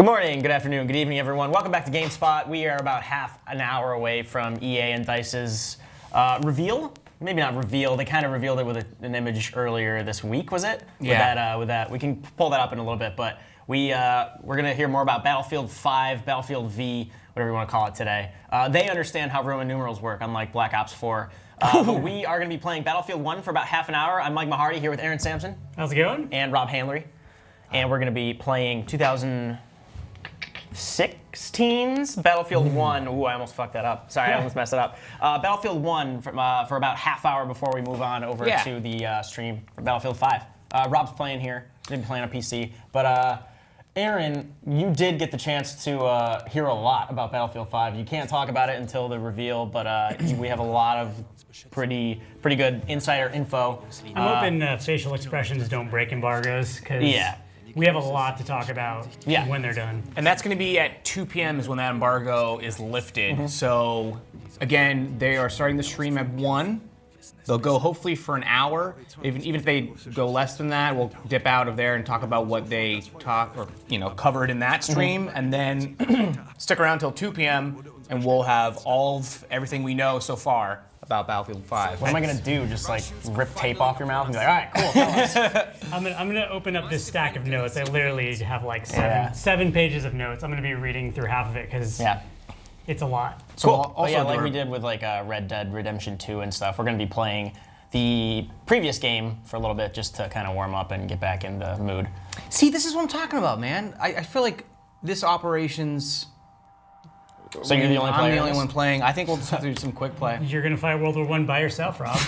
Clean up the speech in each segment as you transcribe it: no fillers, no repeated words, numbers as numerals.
Good morning, good afternoon, good evening, everyone. Welcome back to GameSpot. We are about half an hour away from EA and DICE's reveal. Maybe not reveal. They kind of revealed it with an image earlier this week, was it? Yeah. With that, we can pull that up in a little bit. But we're gonna hear more about Battlefield 5, Battlefield V, whatever you want to call it today. They understand how Roman numerals work, unlike Black Ops 4. But we are gonna be playing Battlefield 1 for about half an hour. I'm Mike Mahardy here with Aaron Sampson. How's it going? And Rob Handlery. And we're gonna be playing 2016's Battlefield 1. Ooh, I almost fucked that up. Sorry, I almost messed it up. Battlefield 1 for about half hour before we move on over to the stream for Battlefield 5. Rob's playing here. He's been playing on PC. But Aaron, you did get the chance to hear a lot about Battlefield 5. You can't talk about it until the reveal, but we have a lot of pretty good insider info. I'm hoping facial expressions don't break embargoes, because we have a lot to talk about when they're done. And that's going to be at 2 p.m. is when that embargo is lifted. So, again, they are starting the stream at 1. They'll go hopefully for an hour. Even if they go less than that, we'll dip out of there and talk about what they covered in that stream, and then stick around till 2 p.m. and we'll have everything we know so far about Battlefield 5. What am I gonna do? Just like rip tape off your mouth and be like, all right, cool. I'm gonna open up this stack of notes. I literally have like seven pages of notes. I'm gonna be reading through half of it because it's a lot. So cool. Also, like we did with like Red Dead Redemption 2 and stuff, we're gonna be playing the previous game for a little bit just to kind of warm up and get back in the mood. See, this is what I'm talking about, man. I feel like this operations. So you're the only player? I'm the only one playing. I think we'll just have to do some quick play. You're gonna fight World War I by yourself, Rob.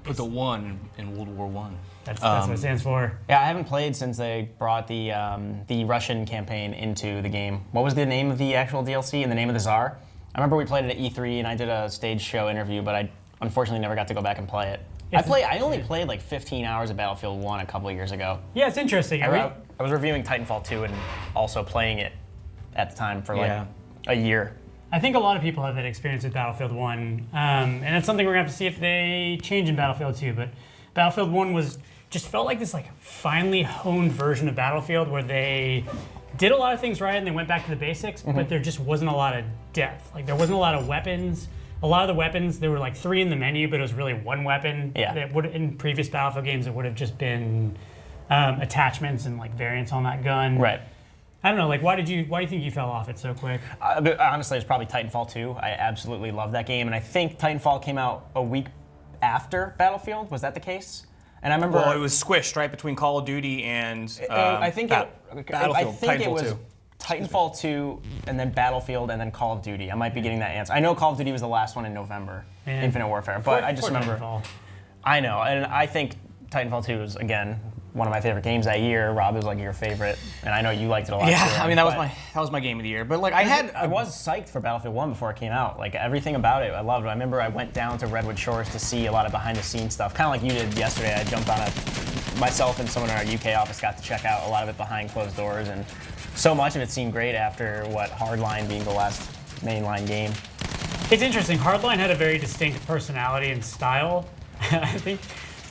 Put the 1 in World War I. That's what it stands for. Yeah, I haven't played since they brought the Russian campaign into the game. What was the name of the actual DLC and the name of the Tsar? I remember we played it at E3 and I did a stage show interview, but I unfortunately never got to go back and play it. I only played like 15 hours of Battlefield 1 a couple of years ago. Yeah, it's interesting. I was reviewing Titanfall 2 and also playing it at the time for like a year. I think a lot of people have that experience with Battlefield 1, and it's something we're gonna have to see if they change in Battlefield 2. But Battlefield 1 just felt like this like finely honed version of Battlefield where they did a lot of things right and they went back to the basics, but there just wasn't a lot of depth. Like there wasn't a lot of weapons. A lot of the weapons, there were like 3 in the menu, but it was really 1 weapon. Yeah. That would, in previous Battlefield games, it would have just been attachments and like variants on that gun. Right. I don't know, like why do you think you fell off it so quick? Honestly, it's probably Titanfall 2. I absolutely love that game, and I think Titanfall came out a week after Battlefield. Was that the case? And I remember. Well, it was squished right between Call of Duty and Battlefield. Titanfall It was 2. Titanfall 2, and then Battlefield, and then Call of Duty. I might be getting that answer. I know Call of Duty was the last one in November, Infinite Warfare, but I just remember. Titanfall. I know, and I think Titanfall 2 is again one of my favorite games that year. Rob, was like your favorite, and I know you liked it a lot. Yeah, too, I mean that was my game of the year. But like I was psyched for Battlefield 1 before it came out. Like everything about it, I loved it. I remember I went down to Redwood Shores to see a lot of behind the scenes stuff, kind of like you did yesterday. I jumped on myself and someone in our UK office got to check out a lot of it behind closed doors, and so much of it seemed great after Hardline being the last mainline game. It's interesting. Hardline had a very distinct personality and style. I think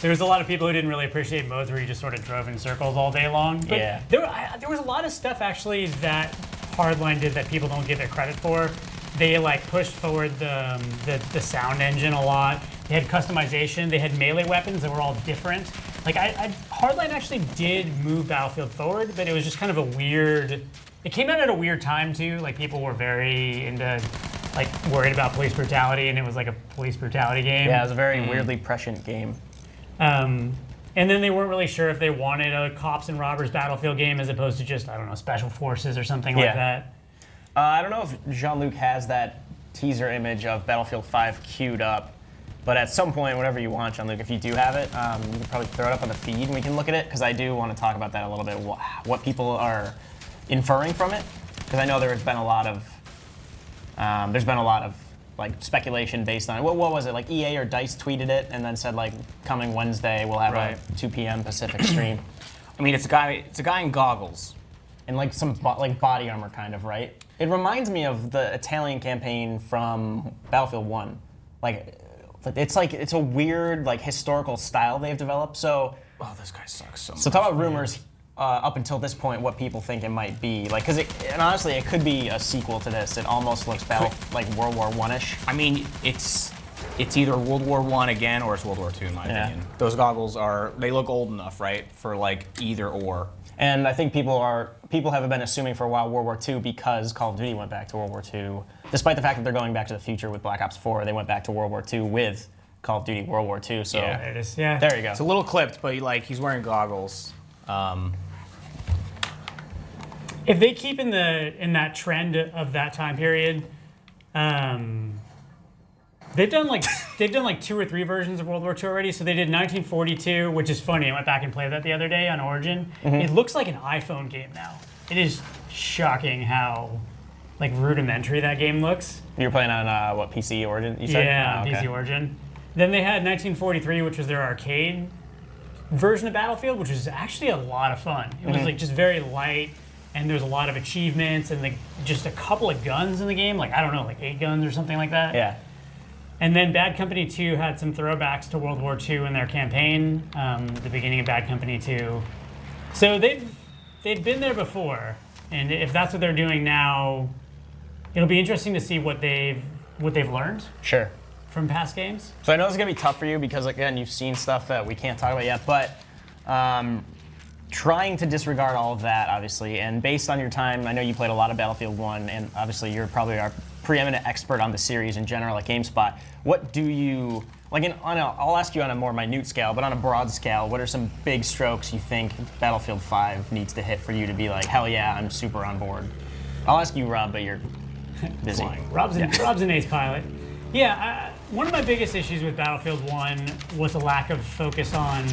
there was a lot of people who didn't really appreciate modes where you just sort of drove in circles all day long. But there was a lot of stuff actually that Hardline did that people don't give it credit for. They like pushed forward the sound engine a lot. They had customization. They had melee weapons that were all different. Like Hardline actually did move Battlefield forward, but it was just kind of a weird. It came out at a weird time too. Like people were very into, like worried about police brutality, and it was like a police brutality game. Yeah, it was a very weirdly prescient game. And then they weren't really sure if they wanted a cops and robbers Battlefield game as opposed to just, I don't know, special forces or something like that. I don't know if Jean-Luc has that teaser image of Battlefield 5 queued up, but at some point, whenever you want, Jean-Luc, if you do have it, you can probably throw it up on the feed and we can look at it, because I do want to talk about that a little bit, what people are inferring from it, because I know there's been a lot of like speculation based on it. What was it? Like EA or DICE tweeted it and then said like coming Wednesday we'll have a 2 p.m. Pacific stream. I mean it's a guy in goggles and like some body armor kind of, right? It reminds me of the Italian campaign from Battlefield 1. It's a weird like historical style they've developed. So this guy sucks so much. So talk about rumors. up until this point what people think it might be. Like, and honestly, it could be a sequel to this. It almost looks like World War I-ish. I mean, it's either World War I again or it's World War II in my opinion. Those goggles they look old enough, right, for like either or. And I think people have been assuming for a while World War II because Call of Duty went back to World War II. Despite the fact that they're going back to the future with Black Ops 4, they went back to World War II with Call of Duty World War II. So yeah, it is. Yeah, there you go. It's a little clipped, but like he's wearing goggles. If they keep in that trend of that time period, they've done like 2 or 3 versions of World War II already. So they did 1942, which is funny. I went back and played that the other day on Origin. It looks like an iPhone game now. It is shocking how like rudimentary that game looks. You were playing on what, PC Origin? You said? Yeah, Oh, okay. PC Origin. Then they had 1943, which was their arcade version of Battlefield, which was actually a lot of fun. It was like just very light. And there's a lot of achievements and just a couple of guns in the game, like I don't know, like 8 guns or something like that. Yeah. And then Bad Company 2 had some throwbacks to World War II in their campaign, the beginning of Bad Company 2. So they've been there before, and if that's what they're doing now, it'll be interesting to see what they've learned Sure. from past games. So I know it's gonna be tough for you because again, you've seen stuff that we can't talk about yet, but. Trying to disregard all of that, obviously, and based on your time, I know you played a lot of Battlefield 1, and obviously you're probably our preeminent expert on the series in general at GameSpot. What do you, like, I'll ask you on a more minute scale, but on a broad scale, what are some big strokes you think Battlefield 5 needs to hit for you to be like, hell yeah, I'm super on board? I'll ask you, Rob, but you're busy. Rob's an ace pilot. Yeah, one of my biggest issues with Battlefield 1 was a lack of focus on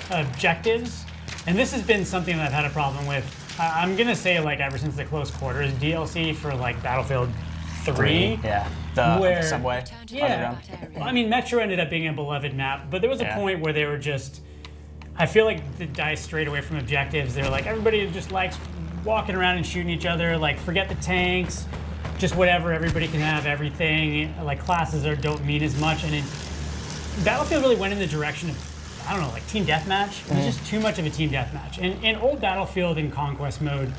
objectives. And this has been something that I've had a problem with. I'm gonna say like ever since the Close Quarters DLC for like Battlefield 3. Yeah, the subway. Yeah, well, I mean Metro ended up being a beloved map, but there was a point where they were just. I feel like the DICE strayed away from objectives. They're like everybody just likes walking around and shooting each other. Like forget the tanks, just whatever. Everybody can have everything. Like classes don't mean as much, and Battlefield really went in the direction of. I don't know, like team deathmatch. It was just too much of a team deathmatch. And in old Battlefield in Conquest mode,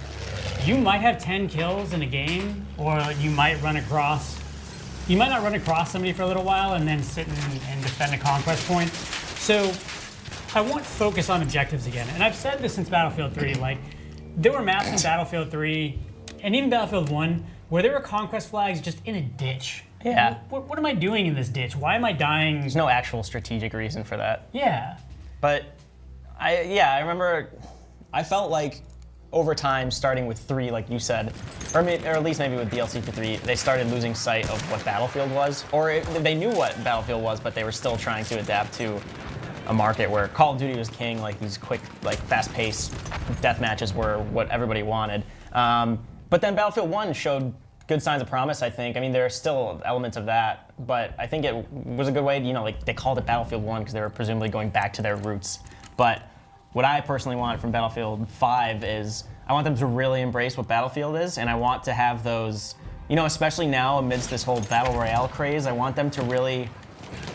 you might have 10 kills in a game, or you might not run across somebody for a little while and then sit and defend a conquest point. So I want focus on objectives again. And I've said this since Battlefield 3, like there were maps in Battlefield 3 and even Battlefield 1 where there were conquest flags just in a ditch. Yeah. What am I doing in this ditch? Why am I dying? There's no actual strategic reason for that. Yeah. But I remember I felt like over time, starting with 3, like you said, or at least maybe with DLC for 3, they started losing sight of what Battlefield was. Or they knew what Battlefield was, but they were still trying to adapt to a market where Call of Duty was king, like these quick, like fast-paced death matches were what everybody wanted. But then Battlefield 1 showed good signs of promise, I think. I mean, there are still elements of that, but I think it was a good way to, like they called it Battlefield 1 because they were presumably going back to their roots. But what I personally want from Battlefield 5 is I want them to really embrace what Battlefield is, and I want to have those, especially now amidst this whole Battle Royale craze, I want them to really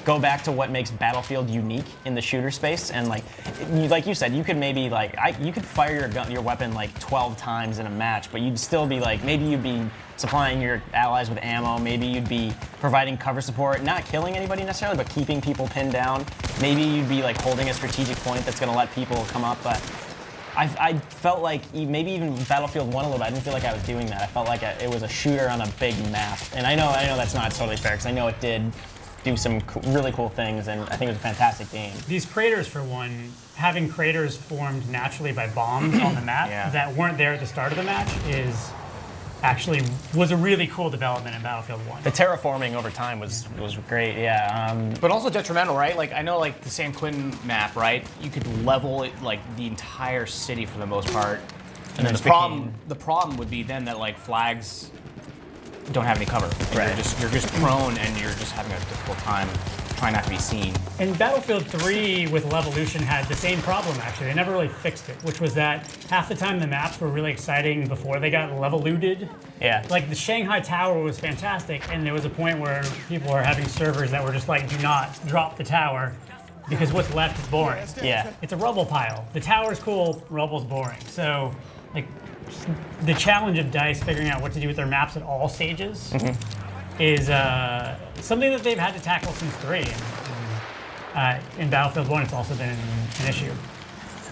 go back to what makes Battlefield unique in the shooter space. And like you said, you could maybe you could fire your weapon like 12 times in a match, but you'd still be like, maybe you'd be supplying your allies with ammo, maybe you'd be providing cover support, not killing anybody necessarily, but keeping people pinned down. Maybe you'd be like holding a strategic point that's gonna let people come up, but I felt like maybe even Battlefield 1 a little bit, I didn't feel like I was doing that. I felt like it was a shooter on a big map. And I know that's not totally fair, because I know it did do some really cool things, and I think it was a fantastic game. These craters, for one, having craters formed naturally by bombs on the map that weren't there at the start of the match was a really cool development in Battlefield 1. The terraforming over time was great, yeah. But also detrimental, right? Like I know, like the San Quentin map, right? You could level it like the entire city for the most part, and then the problem would be then that like flags don't have any cover. Right. You're just prone, and you're just having a difficult time trying not to be seen. And Battlefield 3 with Levolution had the same problem, actually. They never really fixed it, which was that half the time the maps were really exciting before they got levoluted. Yeah. Like the Shanghai Tower was fantastic, and there was a point where people were having servers that were just like, do not drop the tower. because what's left is boring. Yeah. It's a rubble pile. The tower's cool, rubble's boring. So, like, the challenge of DICE figuring out what to do with their maps at all stages is something that they've had to tackle since 3. And in Battlefield 1, it's also been an issue.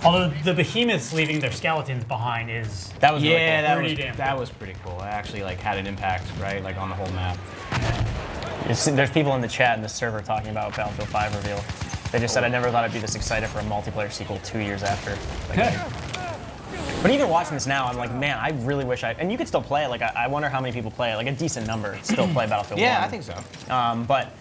Although the behemoths leaving their skeletons behind is That was really cool. that was pretty cool. It actually like had an impact, right, like on the whole map. There's people in the chat in the server talking about Battlefield 5 reveal. They just said, I never thought I'd be this excited for a multiplayer sequel 2 years after. But even watching this now, I'm like, man, I really wish and you could still play it. Like, I wonder how many people play it. Like, a decent number still play Battlefield 1. Yeah, I think so. But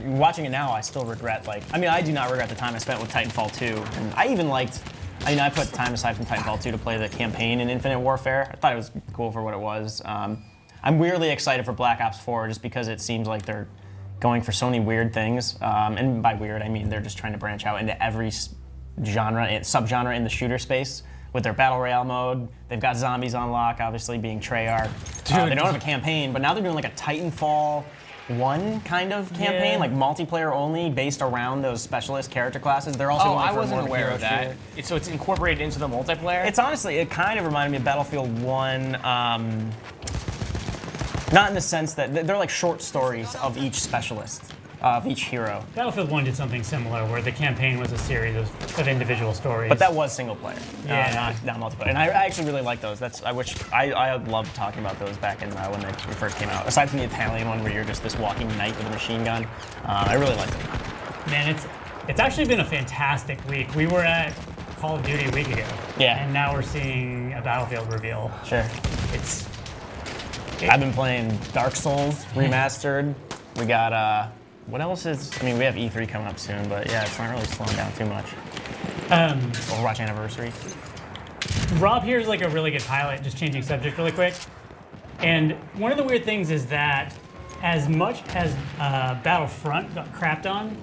watching it now, I still regret, like, I mean, I do not regret the time I spent with Titanfall 2. And I even liked, I put time aside from Titanfall 2 to play the campaign in Infinite Warfare. I thought it was cool for what it was. I'm weirdly excited for Black Ops 4 just because it seems like they're going for so many weird things. And by weird, I mean they're just trying to branch out into every genre, subgenre in the shooter space with their Battle Royale mode. They've got zombies on lock, obviously being Treyarch. They don't have a campaign, but now they're doing like a Titanfall 1 kind of campaign, like multiplayer only, based around those specialist character classes. They're also going I for wasn't more aware hero of that. shooter. So it's incorporated into the multiplayer? It's honestly, it kind of reminded me of Battlefield 1, not in the sense that they're like short stories of each specialist, of each hero. Battlefield 1 did something similar where the campaign was a series of individual stories. But that was single player, Yeah. not multiplayer. And I actually really like those. I loved talking about those back in when they first came out. Aside from the Italian one where you're just this walking knight with a machine gun, I really liked it. Man, it's actually been a fantastic week. We were at Call of Duty a week ago. Yeah. And now we're seeing a Battlefield reveal. Sure. I've been playing Dark Souls Remastered. We got, what else is, I mean, we have E3 coming up soon, but yeah, it's not really slowing down too much. Overwatch Anniversary. Rob here is like a really good pilot, just changing subject really quick. And one of the weird things is that as much as Battlefront got crapped on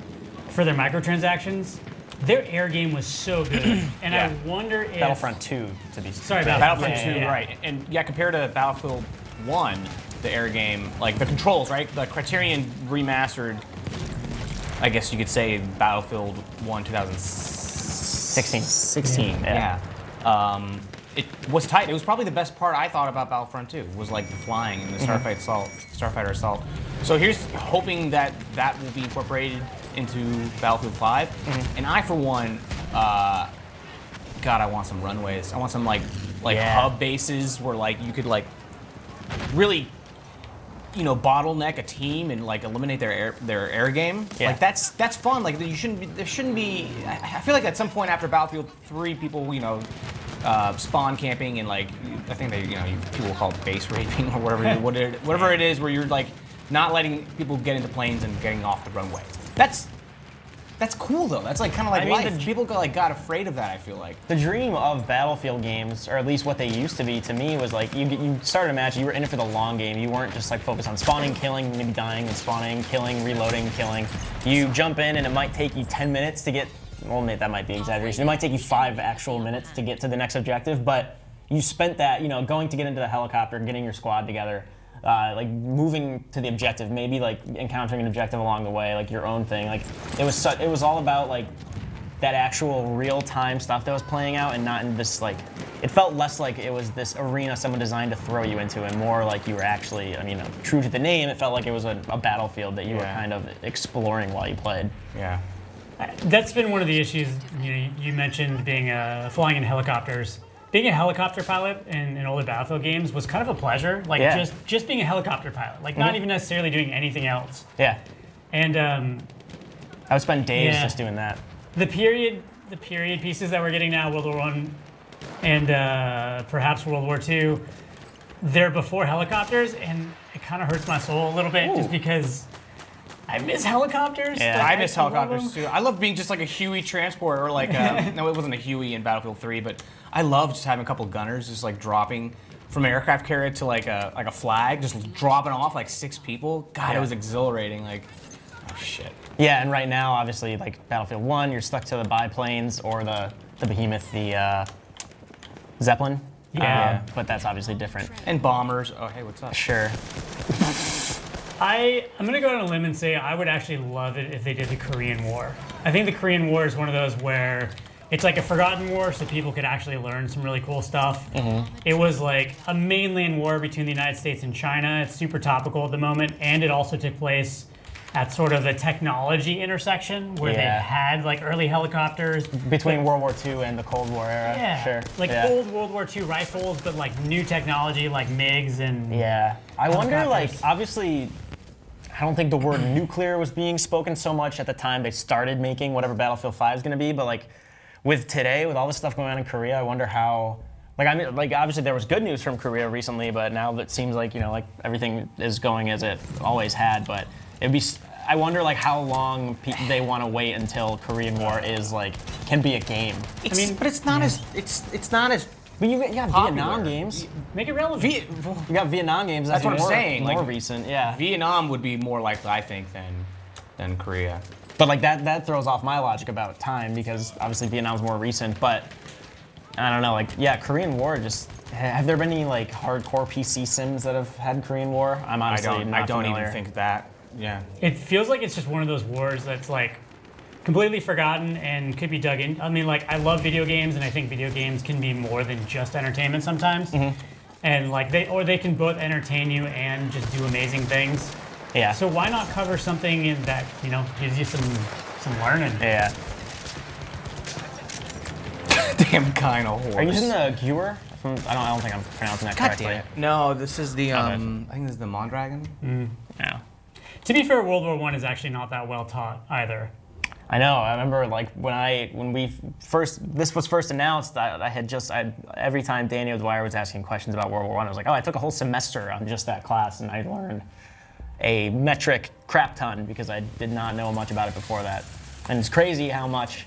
for their microtransactions, their air game was so good. And I wonder if... Battlefront 2, to be Sorry, Battlefront 2, yeah. right. And yeah, compared to Battlefield 1, the air game, like the controls, right? The Criterion remastered, I guess you could say Battlefield 1 2016. 16, yeah. It was tight. It was probably the best part I thought about Battlefront 2, was like the flying and the Starfighter Assault. So here's hoping that that will be incorporated into Battlefield 5. And I, for one, God, I want some runways. I want some like hub bases where like you could like really, bottleneck a team and like eliminate their air game. Yeah. Like that's fun. Like there shouldn't be. I feel like at some point after Battlefield 3, people spawn camping and like I think people will call it base raping or whatever it is, where you're like not letting people get into planes and getting off the runway. That's cool though. That's like kind of like life. People got afraid of that, I feel like. The dream of Battlefield games, or at least what they used to be to me, was like you started a match, you were in it for the long game. You weren't just like focused on spawning, killing, maybe dying and spawning, killing, reloading, killing. You jump in and it might take you 10 minutes to get, well, that might be exaggeration. It might take you 5 actual minutes to get to the next objective, but you spent that, going to get into the helicopter, getting your squad together, like moving to the objective, maybe like encountering an objective along the way, like your own thing. Like it was all about like that actual real-time stuff that was playing out, and not in this like, it felt less like it was this arena someone designed to throw you into, and more like you were actually, true to the name, it felt like it was a battlefield that you were kind of exploring while you played. Yeah. That's been one of the issues. You mentioned being flying in helicopters. Being a helicopter pilot in older Battlefield games was kind of a pleasure. Like just being a helicopter pilot, like not even necessarily doing anything else. Yeah. And I would spend days just doing that. The period pieces that we're getting now, World War I and perhaps World War II, they're before helicopters, and it kind of hurts my soul a little bit just because I miss helicopters. Yeah, I miss helicopters too. I love being just like a Huey transport, or like no, it wasn't a Huey in Battlefield 3, but I love just having a couple gunners just like dropping from an aircraft carrier to like a flag, just dropping off like 6 people. God, it was exhilarating. Like, oh shit. Yeah, and right now, obviously, like Battlefield 1, you're stuck to the biplanes or the behemoth, the Zeppelin. Yeah. But that's obviously different. And bombers. Oh, hey, what's up? Sure. I'm going to go on a limb and say I would actually love it if they did the Korean War. I think the Korean War is one of those where it's like a forgotten war, so people could actually learn some really cool stuff. It was like a mainland war between the United States and China. It's super topical at the moment, and it also took place at sort of a technology intersection where they had like early helicopters. Between World War II and the Cold War era. Yeah, Sure. like old World War II rifles, but like new technology like MiGs and I wonder, like, helicopters. obviously, I don't think the word nuclear was being spoken so much at the time they started making whatever Battlefield 5 is going to be, but like with today, with all this stuff going on in Korea, I wonder how. Like, I mean, like, obviously there was good news from Korea recently, but now it seems like, you know, like everything is going as it always had. But it'd be, I wonder, like, how long they want to wait until Korean War is like can be a game. I mean, but it's not as But you got Vietnam games. make it relevant. You got Vietnam games. That's what I'm more, saying, More like, recent, yeah. Vietnam would be more likely, I think, than Korea. But like that throws off my logic about time because obviously Vietnam's more recent. But I don't know, like Korean War. Just have there been any like hardcore PC sims that have had Korean War? I'm honestly not I don't familiar. even think that. Yeah. It feels like it's just one of those wars that's like completely forgotten and could be dug in. I mean, like, I love video games, and I think video games can be more than just entertainment sometimes. And like they can both entertain you and just do amazing things. Yeah. So why not cover something in that, you know, gives you some learning? Yeah. Damn kind of horse. Are you using the Gewer? I don't think I'm pronouncing that God correctly. damn it. No, this is the I think this is the Mondragon. Yeah. To be fair, World War I is actually not that well taught either. I know. I remember like when this was first announced, every time Daniel Dwyer was asking questions about World War I was like, oh, I took a whole semester on just that class, and I learned a metric crap ton because I did not know much about it before that. And it's crazy how much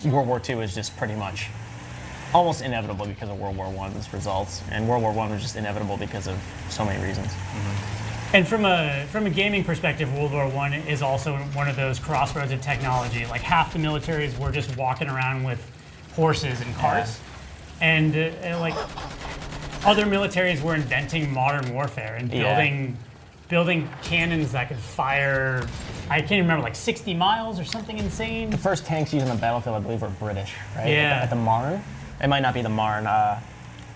World War II is just pretty much almost inevitable because of World War I's results, and World War I was just inevitable because of so many reasons. And from a gaming perspective, World War I is also one of those crossroads of technology. Like, half the militaries were just walking around with horses and carts, and like other militaries were inventing modern warfare and building cannons that could fire. I can't remember, like 60 miles or something insane. The first tanks used on the battlefield, I believe, were British, right? Yeah. At the Marne. It might not be the Marne,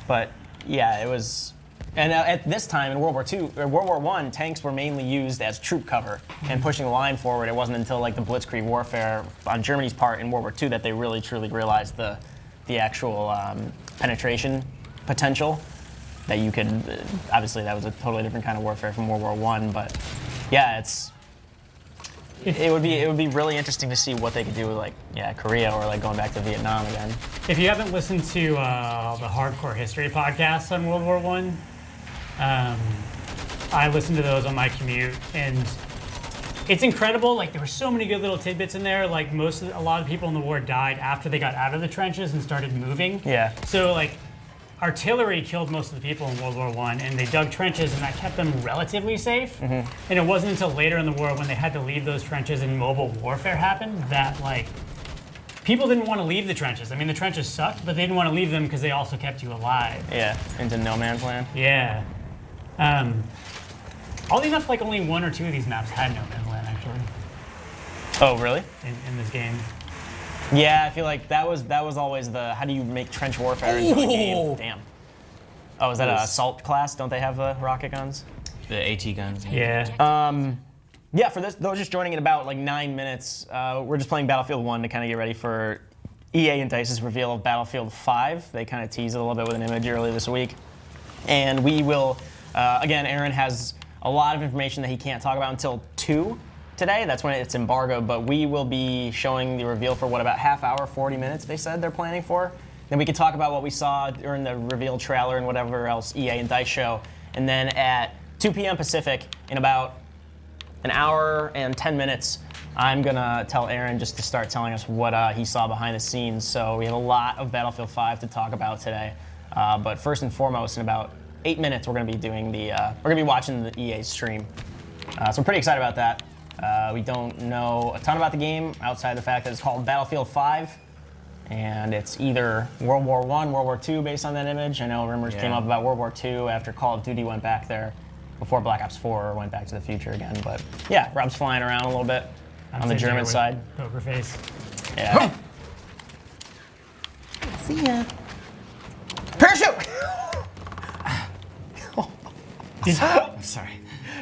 but yeah, it was. And at this time in World War I, tanks were mainly used as troop cover and pushing the line forward. It wasn't until like the Blitzkrieg warfare on Germany's part in World War II that they really truly realized the actual penetration potential that you could. Obviously, that was a totally different kind of warfare from World War I, but yeah, it would be really interesting to see what they could do with like Korea or like going back to Vietnam again. If you haven't listened to the Hardcore History podcast on World War I listened to those on my commute, and it's incredible. Like, there were so many good little tidbits in there. Like, a lot of people in the war died after they got out of the trenches and started moving. Yeah. So like, artillery killed most of the people in World War I, and they dug trenches, and that kept them relatively safe. And it wasn't until later in the war, when they had to leave those trenches and mobile warfare happened, that like people didn't want to leave the trenches. I mean, the trenches sucked, but they didn't want to leave them because they also kept you alive. Yeah, into no man's land. Yeah. Oddly enough, like only one or two of these maps had no man's land actually Oh, really? in this game. Yeah, I feel like that was always the how do you make trench warfare into a game? Damn. Oh, is that an assault class? Don't they have the rocket guns? The AT guns. Yeah. Yeah, for those just joining in about like 9 minutes, we're just playing Battlefield 1 to kind of get ready for EA and DICE's reveal of Battlefield 5. They kind of teased it a little bit with an image earlier this week. And we will, again, Aaron has a lot of information that he can't talk about until 2 today. That's when it's embargoed, but we will be showing the reveal for about half hour, 40 minutes, they said they're planning for. Then we can talk about what we saw during the reveal trailer and whatever else EA and DICE show. And then at 2 p.m. Pacific, in about an hour and 10 minutes, I'm gonna tell Aaron just to start telling us what he saw behind the scenes. So we have a lot of Battlefield 5 to talk about today. But first and foremost, in about 8 minutes, we're gonna be doing we're gonna be watching the EA stream. So I'm pretty excited about that. We don't know a ton about the game outside the fact that it's called Battlefield 5, and it's either World War I, World War II based on that image. I know rumors came up about World War II after Call of Duty went back there. before Black Ops 4 went back to the future again. But yeah, Rob's flying around a little bit on the German side. Poker face. Yeah. See ya. Parachute! I'm sorry.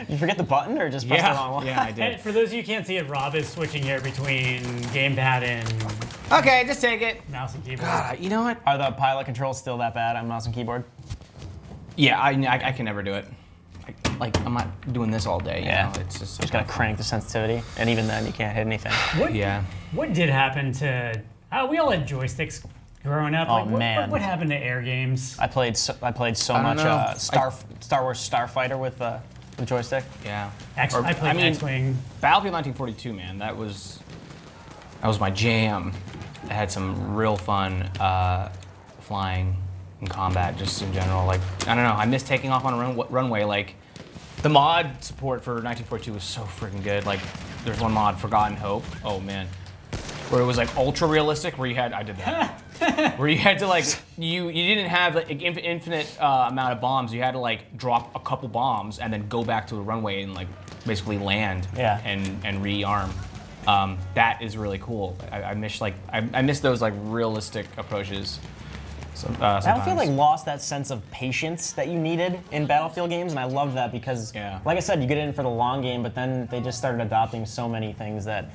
You forget the button or just press the wrong one? Yeah, I did. And for those of you who can't see it, Rob is switching here between gamepad and Okay, just take it. mouse and keyboard. God, you know what? Are the pilot controls still that bad on mouse and keyboard? Yeah, I can never do it. I'm not doing this all day. You know? It's just. You just gotta crank the sensitivity, and even then you can't hit anything. What did happen to? We all had joysticks growing up. Oh, man. What happened to Air games? I played so much Star Wars Starfighter with the joystick. Yeah. I played X-Wing. Battlefield 1942, man. That was my jam. I had some real fun flying and combat, just in general. Like, I don't know. I miss taking off on a runway. Like, the mod support for 1942 was so freaking good. Like, there's one mod, Forgotten Hope. Oh man, where it was like ultra realistic. Where you had, I did that. Where you had to like, you didn't have like infinite amount of bombs. You had to like drop a couple bombs and then go back to the runway and like basically land. Yeah. And rearm. That is really cool. I miss those like realistic approaches. Battlefield like lost that sense of patience that you needed in Battlefield games, and I love that because, like I said, you get in for the long game, but then they just started adopting so many things that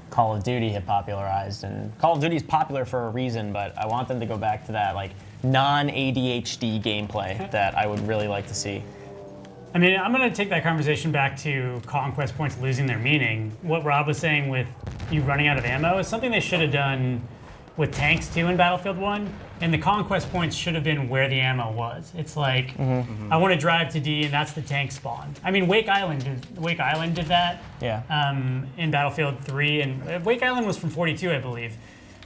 Call of Duty had popularized, and Call of Duty is popular for a reason, but I want them to go back to that like non-ADHD gameplay that I would really like to see. I mean, I'm going to take that conversation back to conquest points losing their meaning. What Rob was saying with you running out of ammo is something they should have done with tanks too in Battlefield 1, and the conquest points should have been where the ammo was. It's like, I want to drive to D, and that's the tank spawn. I mean, Wake Island did that in Battlefield 3, and Wake Island was from 42, I believe,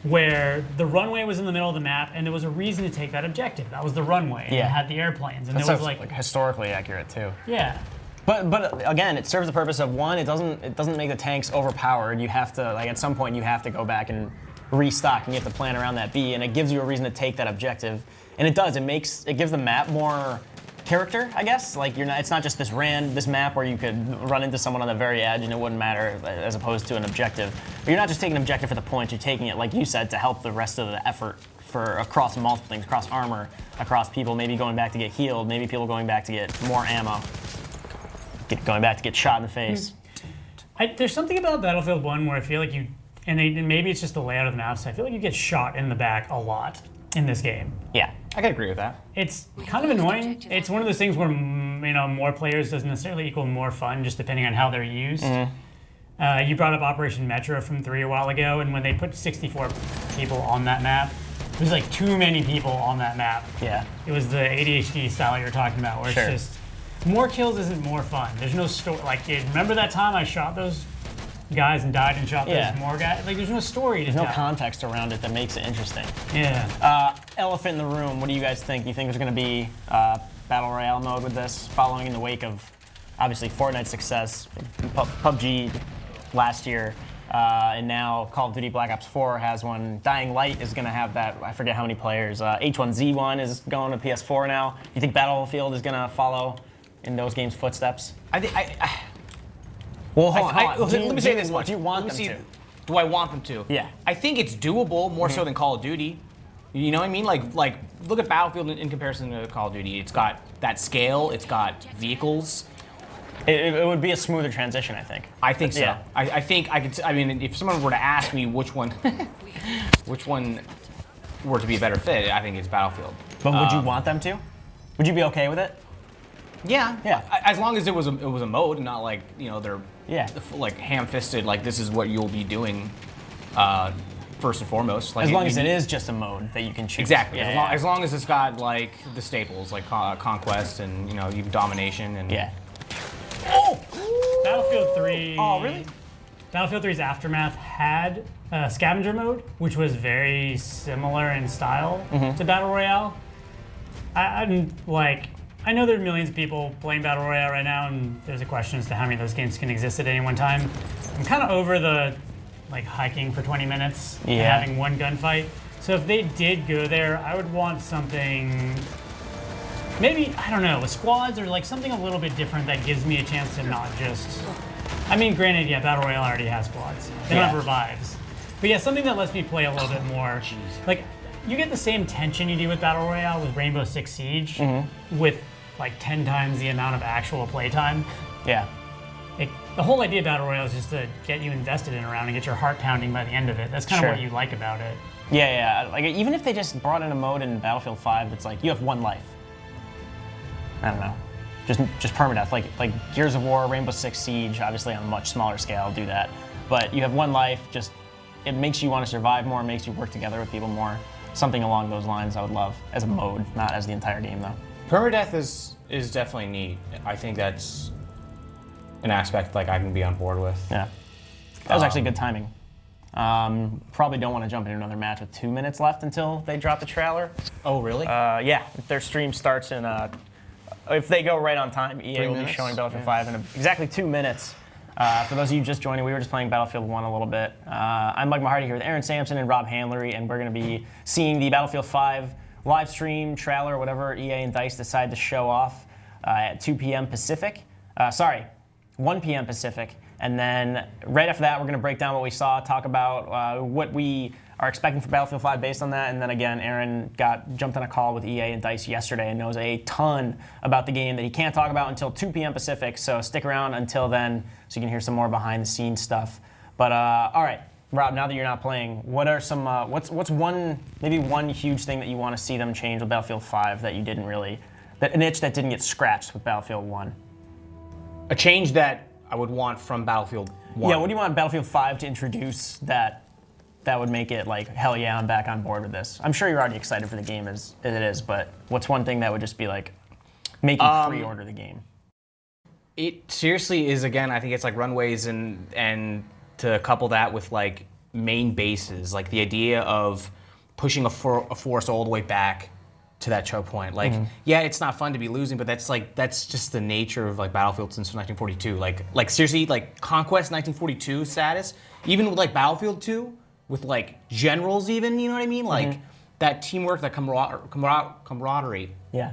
where the runway was in the middle of the map, and there was a reason to take that objective. That was the runway, and it had the airplanes, and That there was sounds like historically accurate too. Yeah. But again, it serves the purpose of one. It doesn't make the tanks overpowered. You have to at some point you have to go back and restock, and you have to plan around that B, and it gives you a reason to take that objective, and it does. It gives the map more character, I guess. Like it's not just this map where you could run into someone on the very edge and it wouldn't matter, as opposed to an objective. But you're not just taking an objective for the points. You're taking it, like you said, to help the rest of the effort across multiple things, across armor, across people. Maybe going back to get healed. Maybe people going back to get more ammo. Going back to get shot in the face. There's something about Battlefield 1 where I feel like maybe it's just the layout of the maps. I feel like you get shot in the back a lot in this game. Yeah, I can agree with that. It's kind of annoying. It's one of those things where more players doesn't necessarily equal more fun, just depending on how they're used. You brought up Operation Metro from 3 a while ago, and when they put 64 people on that map, there's like too many people on that map. Yeah. It was the ADHD style you're talking about, where it's just more kills isn't more fun. There's no story. Like, remember that time I shot those guys and died and shot those more guys? Like, there's no story to tell. There's no context around it that makes it interesting. Yeah. Elephant in the room, what do you guys think? Do you think there's going to be Battle Royale mode with this, following in the wake of, obviously, Fortnite's success, PUBG last year, and now Call of Duty Black Ops 4 has one. Dying Light is going to have that, I forget how many players. H1Z1 is going to PS4 now. Do you think Battlefield is going to follow in those games' footsteps? Well, hold on. Let me say this much. Do you want them to? Do I want them to? Yeah. I think it's doable more so than Call of Duty. You know what I mean? Like look at Battlefield in comparison to Call of Duty. It's got that scale. It's got vehicles. It would be a smoother transition, I think. I think so. Yeah. I think I could. I mean, if someone were to ask me which one were to be a better fit, I think it's Battlefield. But would you want them to? Would you be okay with it? Yeah. Yeah. As long as it was a mode, and not like they're like ham-fisted. Like this is what you'll be doing, first and foremost. Like as long as it is just a mode that you can choose. Exactly. Yeah, as long as it's got like the staples, like conquest and you domination and Battlefield 3. Oh, really? Battlefield 3's Aftermath had scavenger mode, which was very similar in style to Battle Royale. I know there are millions of people playing Battle Royale right now, and there's a question as to how many of those games can exist at any one time. I'm kind of over the hiking for 20 minutes and having one gunfight. So if they did go there, I would want something maybe, I don't know, with squads or like something a little bit different that gives me a chance to not just. I mean, granted, yeah, Battle Royale already has squads. They don't have revives. But yeah, something that lets me play a little bit more. Like, you get the same tension you do with Battle Royale with Rainbow Six Siege with like 10 times the amount of actual playtime. Yeah. The whole idea of Battle Royale is just to get you invested in a round and get your heart pounding by the end of it. That's kind of what you like about it. Yeah. Like, even if they just brought in a mode in Battlefield 5 that's like, you have one life. I don't know. Just permadeath. Like Gears of War, Rainbow Six Siege, obviously on a much smaller scale, do that. But you have one life, it makes you want to survive more, it makes you work together with people more. Something along those lines I would love as a mode, not as the entire game though. Permadeath is definitely neat. I think that's an aspect like I can be on board with. Yeah. That was actually good timing. Probably don't want to jump into another match with 2 minutes left until they drop the trailer. Oh, really? Yeah, their stream starts in, if they go right on time, EA will be showing Battlefield 5 in exactly 2 minutes. For those of you just joining, we were just playing Battlefield 1 a little bit. I'm Mike Mahardy here with Aaron Sampson and Rob Handlery, and we're going to be seeing the Battlefield 5 live stream, trailer, whatever EA and DICE decide to show off at 2 p.m. Pacific. 1 p.m. Pacific. And then right after that, we're going to break down what we saw, talk about what we are expecting for Battlefield 5 based on that. And then again, Aaron jumped on a call with EA and DICE yesterday and knows a ton about the game that he can't talk about until 2 p.m. Pacific. So stick around until then so you can hear some more behind the scenes stuff. But all right, Rob, now that you're not playing, what are some, what's maybe one huge thing that you want to see them change with Battlefield 5 that you didn't really, an itch that didn't get scratched with Battlefield 1? A change that I would want from Battlefield 1. Yeah, what do you want Battlefield 5 to introduce that would make it like, hell yeah, I'm back on board with this? I'm sure you're already excited for the game as it is, but what's one thing that would just be like, make you pre-order the game? It seriously is, again, I think it's like runways and to couple that with like main bases, like the idea of pushing a force all the way back to that choke point. Like, yeah, it's not fun to be losing, but that's just the nature of like Battlefield since 1942. Like seriously, like Conquest 1942 status, even with like Battlefield 2, with like generals even, you know what I mean? Like that teamwork, that camaraderie. Yeah.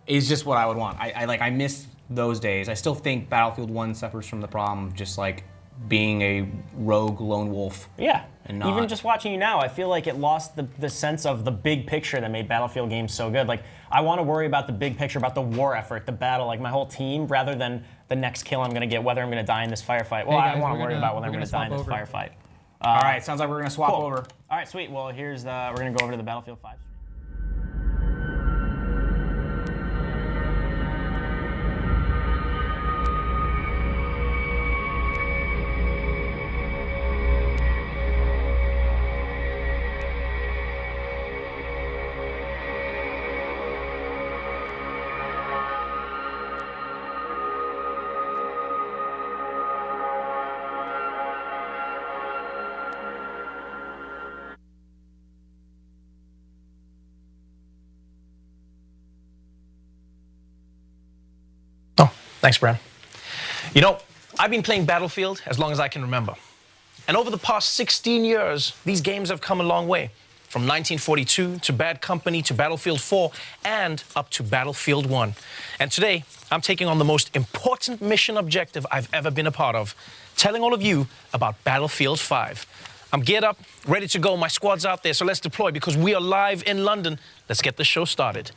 Is just what I would want. I miss those days. I still think Battlefield 1 suffers from the problem of just like being a rogue lone wolf. Yeah. And not. Even just watching you now, I feel like it lost the sense of the big picture that made Battlefield games so good. Like, I want to worry about the big picture, about the war effort, the battle, like my whole team, rather than the next kill I'm going to get, whether I'm going to die in this firefight. Well, I want to worry about whether I'm going to die in this firefight. All right, sounds like we're going to swap over. All right, sweet. Well, we're going to go over to the Battlefield 5. Thanks, Brad. You know, I've been playing Battlefield as long as I can remember. And over the past 16 years, these games have come a long way. From 1942 to Bad Company to Battlefield 4 and up to Battlefield 1. And today, I'm taking on the most important mission objective I've ever been a part of, telling all of you about Battlefield 5. I'm geared up, ready to go. My squad's out there, so let's deploy because we are live in London. Let's get the show started.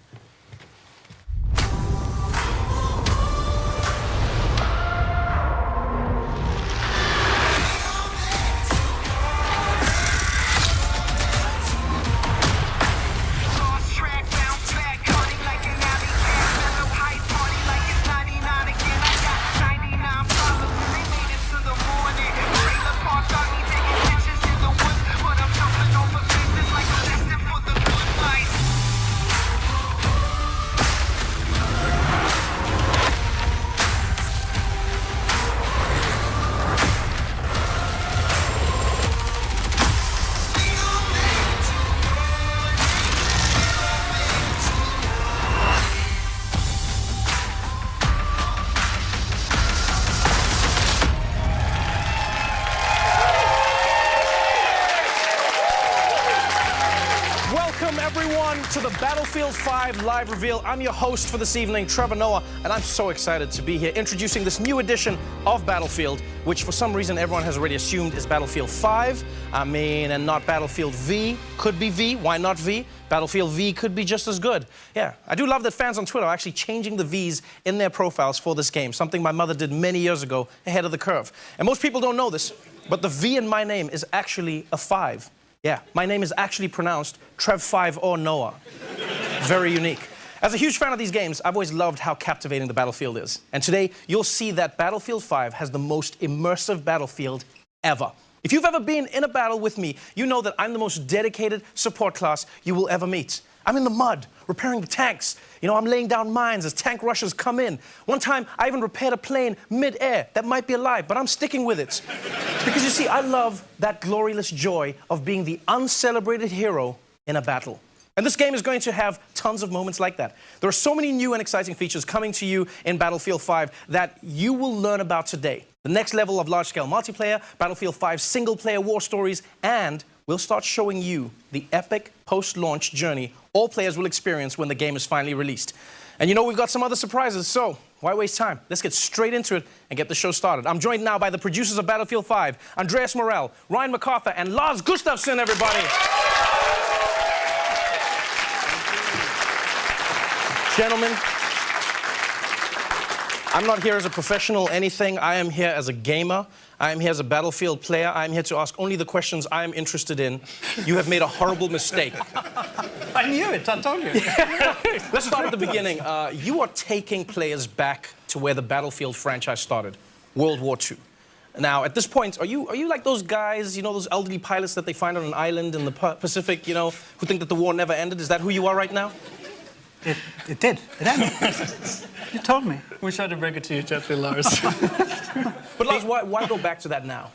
to the Battlefield 5 live reveal. I'm your host for this evening, Trevor Noah, and I'm so excited to be here introducing this new edition of Battlefield, which for some reason everyone has already assumed is Battlefield 5. And not Battlefield V. Could be V, why not V? Battlefield V could be just as good. Yeah, I do love that fans on Twitter are actually changing the Vs in their profiles for this game, something my mother did many years ago, ahead of the curve. And most people don't know this, but the V in my name is actually a 5. Yeah, my name is actually pronounced Trev5 or Noah. Very unique. As a huge fan of these games, I've always loved how captivating the Battlefield is. And today, you'll see that Battlefield 5 has the most immersive Battlefield ever. If you've ever been in a battle with me, you know that I'm the most dedicated support class you will ever meet. I'm in the mud, repairing the tanks. You know, I'm laying down mines as tank rushers come in. One time, I even repaired a plane mid-air that might be alive, but I'm sticking with it. Because you see, I love that glorious joy of being the uncelebrated hero in a battle. And this game is going to have tons of moments like that. There are so many new and exciting features coming to you in Battlefield 5 that you will learn about today. The next level of large-scale multiplayer, Battlefield 5 single-player war stories, and we'll start showing you the epic post-launch journey all players will experience when the game is finally released. And you know we've got some other surprises, so why waste time? Let's get straight into it and get the show started. I'm joined now by the producers of Battlefield 5, Andreas Morell, Ryan MacArthur, and Lars Gustafsson, everybody. Gentlemen, I'm not here as a professional anything. I am here as a gamer. I am here as a Battlefield player. I am here to ask only the questions I am interested in. You have made a horrible mistake. I knew it, I told you. Let's start at the beginning. You are taking players back to where the Battlefield franchise started, World War II. Now, at this point, are you like those guys, you know, those elderly pilots that they find on an island in the Pacific, you know, who think that the war never ended? Is that who you are right now? It did. It ended. You told me. We tried to break it to you gently, Lars. But Lars, why go back to that now?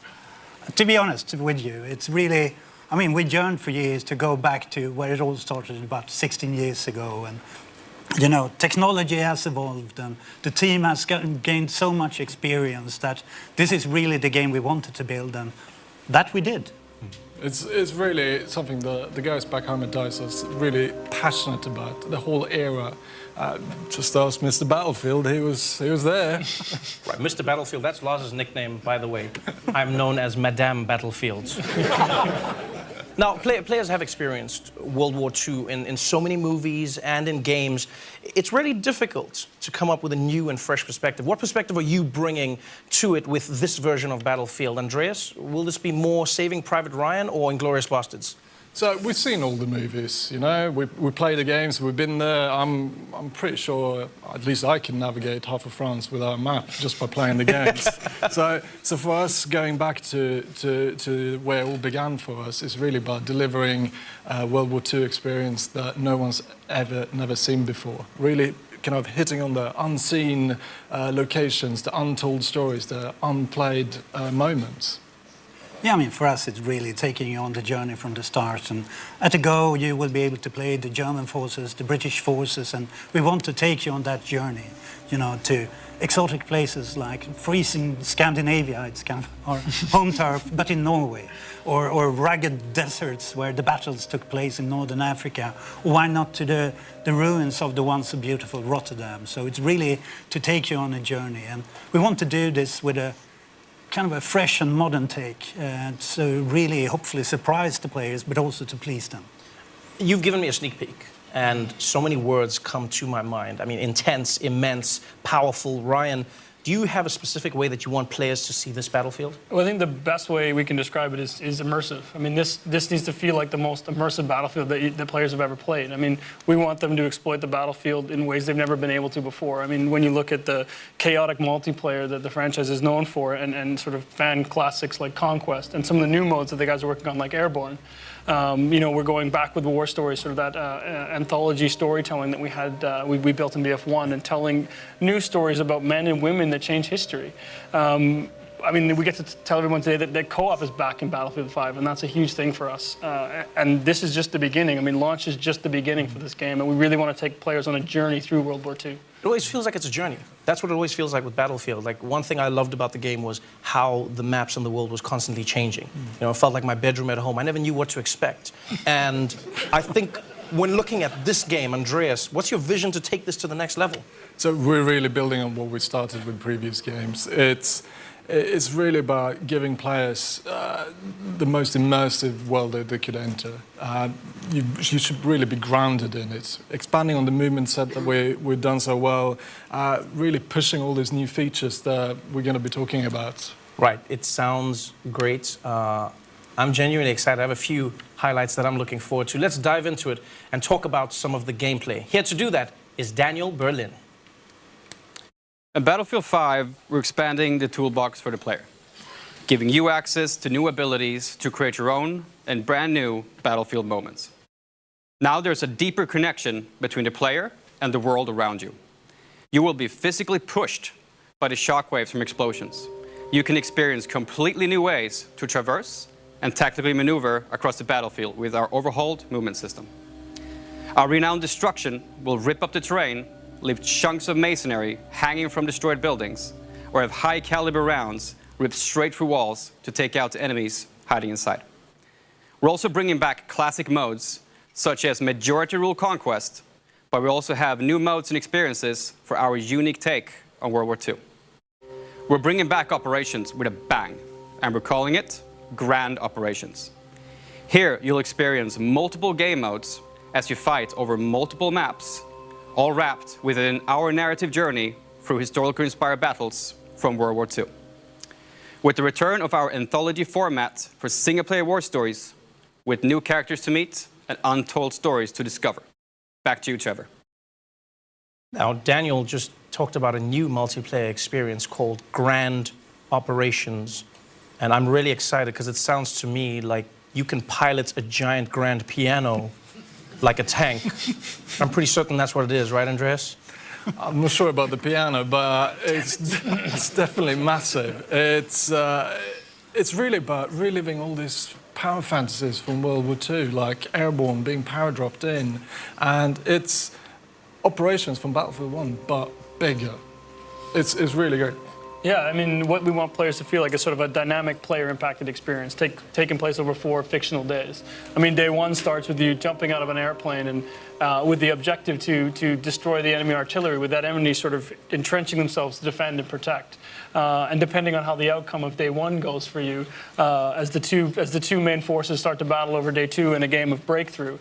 To be honest with you, it's really... I mean, we yearned for years to go back to where it all started about 16 years ago. And, you know, technology has evolved and the team has gained so much experience that this is really the game we wanted to build, and that we did. It's really something the guys back home at DICE are really passionate about, the whole era. Just ask Mr. Battlefield, he was there. Right, Mr. Battlefield, that's Lars's nickname, by the way. I'm known as Madame Battlefield. Now, players have experienced World War II in so many movies and in games. It's really difficult to come up with a new and fresh perspective. What perspective are you bringing to it with this version of Battlefield? Andreas, will this be more Saving Private Ryan or Inglourious Basterds? So we've seen all the movies, you know, we play the games, we've been there. I'm pretty sure, at least I can navigate half of France without a map just by playing the games. So for us, going back to where it all began for us is really about delivering a World War II experience that no one's never seen before. Really kind of hitting on the unseen locations, the untold stories, the unplayed moments. Yeah, I mean, for us, it's really taking you on the journey from the start. And at a go, you will be able to play the German forces, the British forces, and we want to take you on that journey, you know, to exotic places like freezing Scandinavia, it's kind of our home turf, but in Norway, or rugged deserts where the battles took place in Northern Africa, or why not to the ruins of the once so beautiful Rotterdam. So it's really to take you on a journey, and we want to do this with a kind of a fresh and modern take, so really hopefully surprise the players, but also to please them. You've given me a sneak peek, and so many words come to my mind. I mean, intense, immense, powerful. Ryan, do you have a specific way that you want players to see this Battlefield? Well, I think the best way we can describe it is immersive. I mean, this needs to feel like the most immersive Battlefield that players have ever played. I mean, we want them to exploit the Battlefield in ways they've never been able to before. I mean, when you look at the chaotic multiplayer that the franchise is known for, and sort of fan classics like Conquest, and some of the new modes that the guys are working on, like Airborne, you know, we're going back with War Stories, sort of that anthology storytelling that we had, we built in BF1, and telling new stories about men and women that change history. I mean, we get to tell everyone today that co-op is back in Battlefield 5, and that's a huge thing for us. And this is just the beginning. I mean, launch is just the beginning for this game, and we really want to take players on a journey through World War II. It always feels like it's a journey. That's what it always feels like with Battlefield. Like, one thing I loved about the game was how the maps in the world was constantly changing. You know, it felt like my bedroom at home. I never knew what to expect. And I think when looking at this game, Andreas, what's your vision to take this to the next level? So we're really building on what we started with previous games. It's really about giving players the most immersive world that they could enter. You should really be grounded in it. Expanding on the movement set that we've done so well, really pushing all these new features that we're going to be talking about. Right, it sounds great. I'm genuinely excited. I have a few highlights that I'm looking forward to. Let's dive into it and talk about some of the gameplay. Here to do that is Daniel Berlin. In Battlefield 5, we're expanding the toolbox for the player, giving you access to new abilities to create your own and brand new Battlefield moments. Now there's a deeper connection between the player and the world around you. You will be physically pushed by the shockwaves from explosions. You can experience completely new ways to traverse and tactically maneuver across the battlefield with our overhauled movement system. Our renowned destruction will rip up the terrain, leave chunks of masonry hanging from destroyed buildings, or have high-caliber rounds ripped straight through walls to take out enemies hiding inside. We're also bringing back classic modes, such as Majority Rule Conquest, but we also have new modes and experiences for our unique take on World War II. We're bringing back operations with a bang, and we're calling it Grand Operations. Here, you'll experience multiple game modes as you fight over multiple maps, all wrapped within our narrative journey through historically inspired battles from World War II. With the return of our anthology format for single-player war stories, with new characters to meet and untold stories to discover. Back to you, Trevor. Now, Daniel just talked about a new multiplayer experience called Grand Operations. And I'm really excited because it sounds to me like you can pilot a giant grand piano like a tank. I'm pretty certain that's what it is, right, Andreas? I'm not sure about the piano, but it's definitely massive. It's really about reliving all these power fantasies from World War II, like Airborne being power dropped in. And it's operations from Battlefield 1, but bigger. It's really great. Yeah, I mean, what we want players to feel like is sort of a dynamic player-impacted experience taking place over 4 fictional days. I mean, day 1 starts with you jumping out of an airplane and with the objective to destroy the enemy artillery, with that enemy sort of entrenching themselves to defend and protect. And depending on how the outcome of day 1 goes for you, as the two main forces start to battle over day 2 in a game of breakthrough,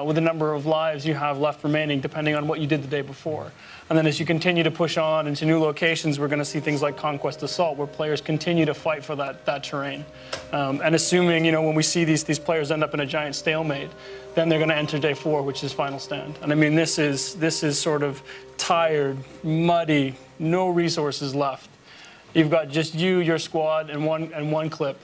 with the number of lives you have left remaining, depending on what you did the day before. And then as you continue to push on into new locations, we're going to see things like Conquest Assault, where players continue to fight for that terrain. And assuming, when we see these players end up in a giant stalemate, then they're going to enter day 4, which is Final Stand. And I mean, this is sort of tired, muddy, no resources left. You've got just you, your squad, and one clip.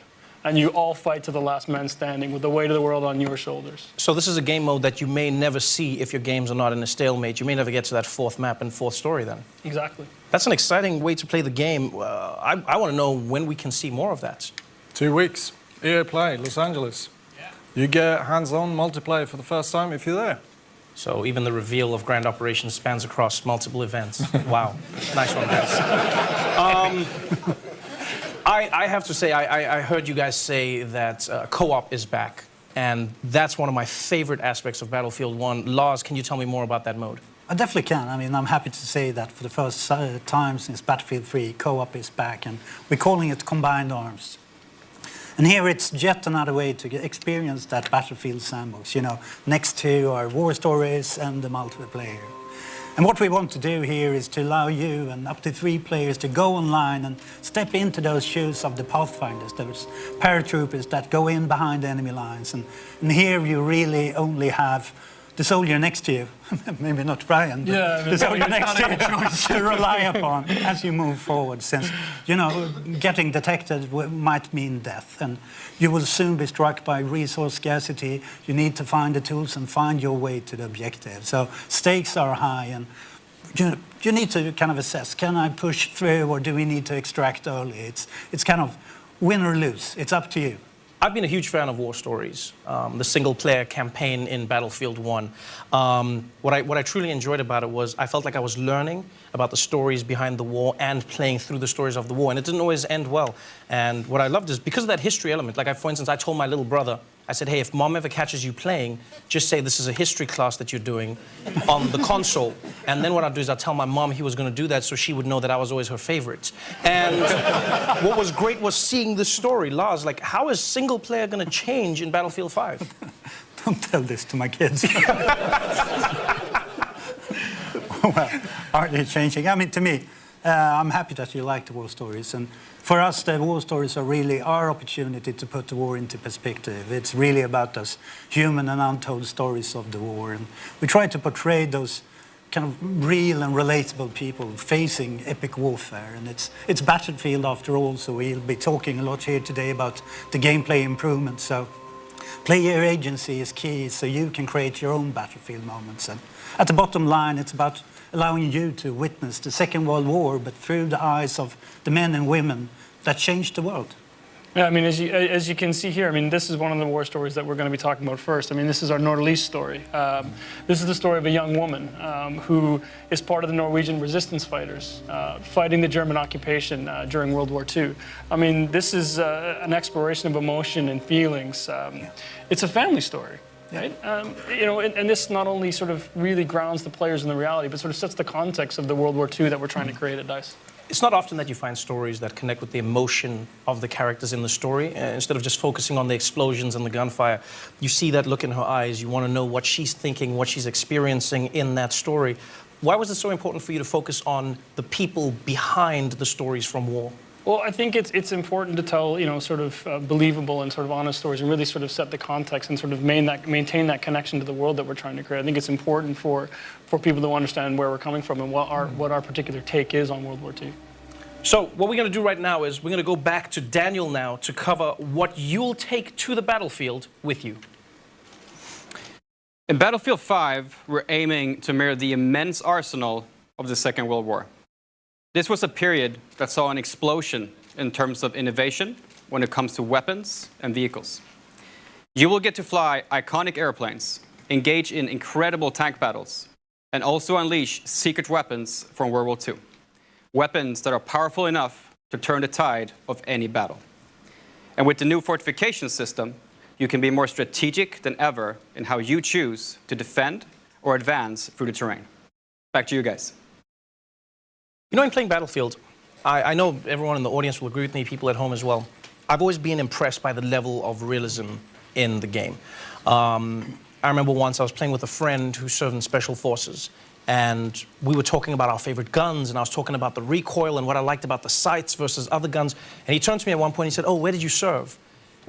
And you all fight to the last man standing with the weight of the world on your shoulders. So this is a game mode that you may never see if your games are not in a stalemate. You may never get to that 4th map and 4th story then. Exactly. That's an exciting way to play the game. I want to know when we can see more of that. 2 weeks. EA Play, Los Angeles. Yeah. You get hands-on multiplayer for the first time if you're there. So even the reveal of Grand Operations spans across multiple events. Wow. Nice one, guys. I have to say, I heard you guys say that co-op is back, and that's one of my favorite aspects of Battlefield 1. Lars, can you tell me more about that mode? I definitely can. I mean, I'm happy to say that for the first time since Battlefield 3, co-op is back, and we're calling it Combined Arms. And here it's yet another way to experience that Battlefield sandbox, next to our war stories and the multiplayer. And what we want to do here is to allow you and up to 3 players to go online and step into those shoes of the Pathfinders, those paratroopers that go in behind enemy lines. And here you really only have the soldier next to you, maybe not Brian, but the soldier next to you to rely upon as you move forward, since, getting detected might mean death. And you will soon be struck by resource scarcity. You need to find the tools and find your way to the objective. So stakes are high, and you need to kind of assess, can I push through or do we need to extract early? It's kind of win or lose. It's up to you. I've been a huge fan of war stories, the single-player campaign in Battlefield 1. What I truly enjoyed about it was I felt like I was learning about the stories behind the war and playing through the stories of the war, and it didn't always end well. And what I loved is because of that history element, like for instance, I told my little brother I said, hey, if Mom ever catches you playing, just say this is a history class that you're doing on the console. And then what I'll do is I'll tell my mom he was going to do that so she would know that I was always her favorite. And what was great was seeing the story. Lars, like, how is single player going to change in Battlefield 5? Don't tell this to my kids. Well, are they changing? I mean, to me, I'm happy that you like the war stories. And for us, the war stories are really our opportunity to put the war into perspective. It's really about those human and untold stories of the war. And we try to portray those kind of real and relatable people facing epic warfare. And it's Battlefield after all, so we'll be talking a lot here today about the gameplay improvements. So player agency is key, so you can create your own Battlefield moments. And at the bottom line, it's about allowing you to witness the Second World War, but through the eyes of the men and women that changed the world. Yeah, I mean, as you can see here, I mean, this is one of the war stories that we're going to be talking about first. I mean, this is our Nordlys story. This is the story of a young woman who is part of the Norwegian resistance fighters fighting the German occupation during World War II. I mean, this is an exploration of emotion and feelings. It's a family story. Right? You know, and this not only sort of really grounds the players in the reality, but sort of sets the context of the World War II that we're trying to create at DICE. It's not often that you find stories that connect with the emotion of the characters in the story. Instead of just focusing on the explosions and the gunfire, you see that look in her eyes. You want to know what she's thinking, what she's experiencing in that story. Why was it so important for you to focus on the people behind the stories from war? Well, I think it's important to tell, you know, sort of believable and sort of honest stories and really sort of set the context and sort of maintain that connection to the world that we're trying to create. I think it's important for people to understand where we're coming from and what our particular take is on World War II. So what we're going to do right now is we're going to go back to Daniel now to cover what you'll take to the battlefield with you. In Battlefield 5, we're aiming to mirror the immense arsenal of the Second World War. This was a period that saw an explosion in terms of innovation when it comes to weapons and vehicles. You will get to fly iconic airplanes, engage in incredible tank battles, and also unleash secret weapons from World War II. Weapons that are powerful enough to turn the tide of any battle. And with the new fortification system, you can be more strategic than ever in how you choose to defend or advance through the terrain. Back to you guys. You know, in playing Battlefield, I know everyone in the audience will agree with me, people at home as well. I've always been impressed by the level of realism in the game. I remember once I was playing with a friend who served in Special Forces, and we were talking about our favorite guns, and I was talking about the recoil and what I liked about the sights versus other guns. And he turned to me at one point and he said, "Oh, where did you serve?"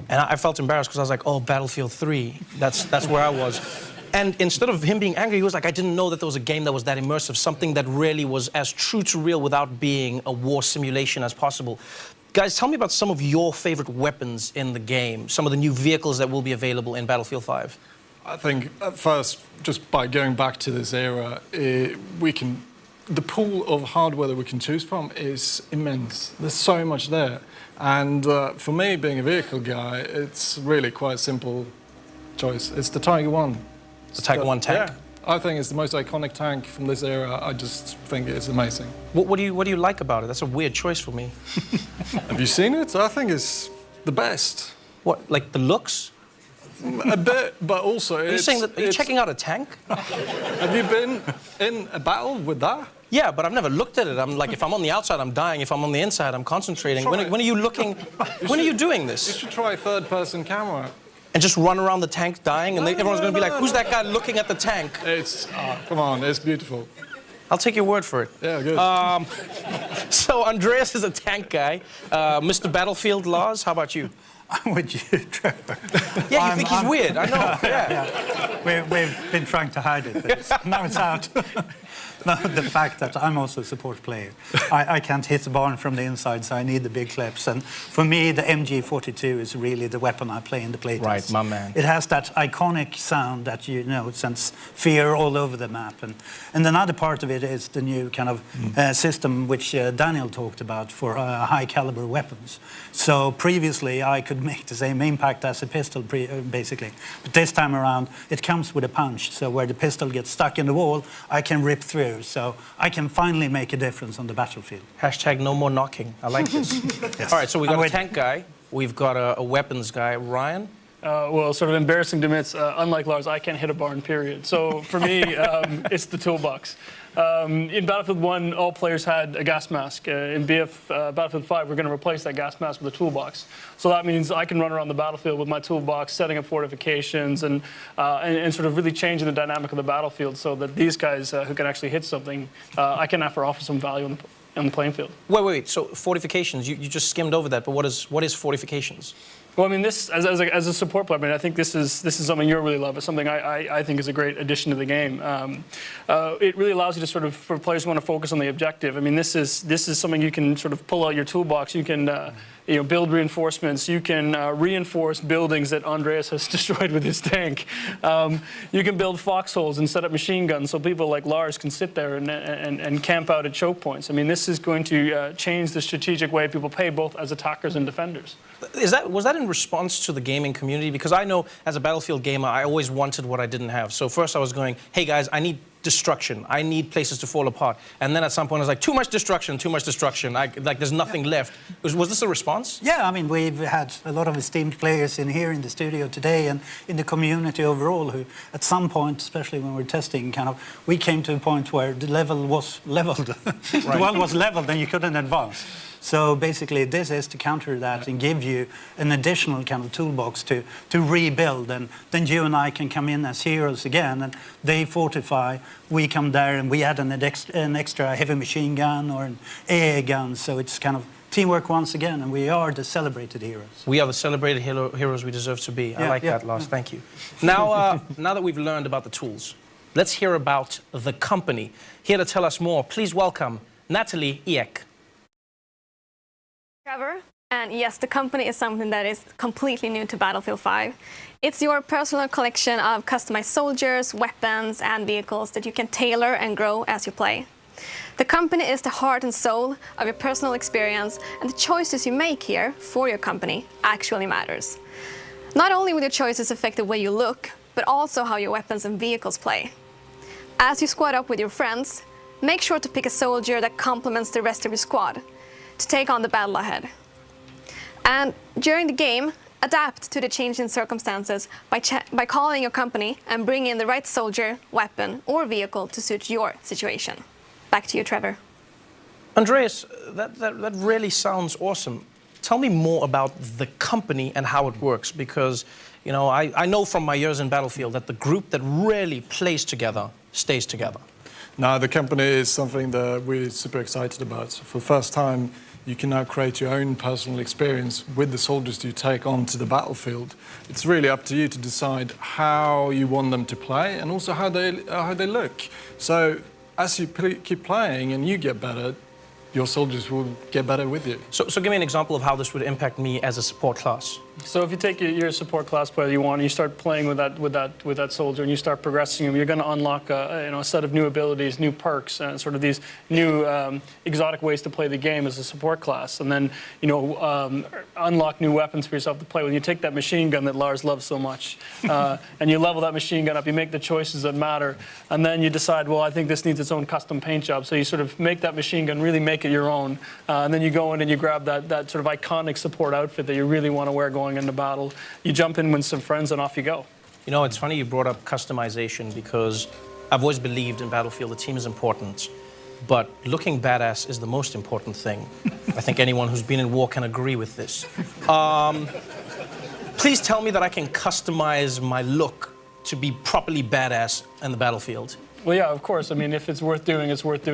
And I felt embarrassed because I was like, "Oh, Battlefield 3, that's where I was." And instead of him being angry, he was like, "I didn't know that there was a game that was that immersive, something that really was as true to real without being a war simulation as possible." Guys, tell me about some of your favorite weapons in the game, some of the new vehicles that will be available in Battlefield 5. I think at first, just by going back to this era, the pool of hardware that we can choose from is immense. There's so much there. And for me, being a vehicle guy, it's really quite a simple choice. It's the Tiger 1. The Tiger 1 tank? Yeah, I think it's the most iconic tank from this era. I just think it's amazing. What do you like about it? That's a weird choice for me. Have you seen it? I think it's the best. What, like the looks? A bit, but also Are you saying that, are you checking out a tank? Have you been in a battle with that? Yeah, but I've never looked at it. I'm like, if I'm on the outside, I'm dying. If I'm on the inside, I'm concentrating. When are you looking? When are you doing this? You should try third-person camera. And just run around the tank dying, and everyone's going to be like, "Who's that guy looking at the tank?" It's come on, it's beautiful. I'll take your word for it. Yeah, good. So Andreas is a tank guy. Mr. Battlefield, Lars, how about you? I'm with you, Trevor. Yeah, you think he's weird. I know. Yeah. We've been trying to hide it, but now it's out. No, the fact that I'm also a support player. I can't hit the barn from the inside, so I need the big clips. And for me, the MG42 is really the weapon I play in the playtest. Right, my man. It has that iconic sound that, you know, it sends fear all over the map. And another part of it is the new kind of system which Daniel talked about for high-caliber weapons. So previously, I could make the same impact as a pistol, basically. But this time around, it comes with a punch. So where the pistol gets stuck in the wall, I can rip through. So I can finally make a difference on the battlefield. Hashtag no more knocking. I like this. Yes. All right, so we've got a tank guy. We've got a weapons guy. Ryan, Well, sort of embarrassing to admit, unlike Lars, I can't hit a barn, period. So for me, it's the toolbox. In Battlefield 1, all players had a gas mask. In Battlefield 5, we're going to replace that gas mask with a toolbox. So that means I can run around the battlefield with my toolbox, setting up fortifications, and sort of really changing the dynamic of the battlefield so that these guys who can actually hit something, I can offer some value on the playing field. Wait. So fortifications, you just skimmed over that, but what is fortifications? Well, I mean, this as a support player, I mean, I think this is something you really love. It's something I think is a great addition to the game. It really allows you to sort of, for players who want to focus on the objective. I mean, this is something you can sort of pull out your toolbox. You can build reinforcements. You can reinforce buildings that Andreas has destroyed with his tank. You can build foxholes and set up machine guns so people like Lars can sit there and camp out at choke points. I mean, this is going to change the strategic way people play, both as attackers and defenders. Was that in response to the gaming community? Because I know as a Battlefield gamer, I always wanted what I didn't have. So first I was going, hey guys, I need destruction. I need places to fall apart. And then at some point I was like, too much destruction. Like there's nothing left. Was this a response? Yeah, I mean, we've had a lot of esteemed players in here in the studio today and in the community overall who at some point, especially when we're testing, we came to a point where the level was leveled. The world was leveled and you couldn't advance. So basically this is to counter that and give you an additional kind of toolbox to rebuild, and then you and I can come in as heroes again and they fortify, we come there and we add an extra heavy machine gun or an AA gun, so it's kind of teamwork once again, and we are the celebrated heroes. We are the celebrated heroes we deserve to be. I like that, Lars, thank you. Now, now that we've learned about the tools, let's hear about the company. Here to tell us more, please welcome Natalie Eek. Trevor, and yes, the company is something that is completely new to Battlefield 5. It's your personal collection of customized soldiers, weapons, and vehicles that you can tailor and grow as you play. The company is the heart and soul of your personal experience, and the choices you make here for your company actually matters. Not only will your choices affect the way you look, but also how your weapons and vehicles play. As you squad up with your friends, make sure to pick a soldier that complements the rest of your squad to take on the battle ahead. And during the game, adapt to the changing circumstances by calling your company and bring in the right soldier, weapon, or vehicle to suit your situation. Back to you, Trevor. Andreas, that really sounds awesome. Tell me more about the company and how it works, because I know from my years in Battlefield that the group that really plays together stays together. No, the company is something that we're super excited about. So for the first time, you can now create your own personal experience with the soldiers you take onto the battlefield. It's really up to you to decide how you want them to play and also how they look. So as you keep playing and you get better, your soldiers will get better with you. So give me an example of how this would impact me as a support class. So if you take your support class player you want, and you start playing with that soldier, and you start progressing him, you're going to unlock a set of new abilities, new perks, and sort of these new exotic ways to play the game as a support class, and then unlock new weapons for yourself to play with. You take that machine gun that Lars loves so much, and you level that machine gun up. You make the choices that matter, and then you decide, well, I think this needs its own custom paint job. So you sort of make that machine gun, really make it your own, and then you go in and you grab that sort of iconic support outfit that you really want to wear going into battle. You jump in with some friends and off you go. It's funny you brought up customization, because I've always believed in Battlefield the team is important, but looking badass is the most important thing. I think anyone who's been in war can agree with this. Please tell me that I can customize my look to be properly badass in the battlefield. Well, yeah, of course. I mean, if it's worth doing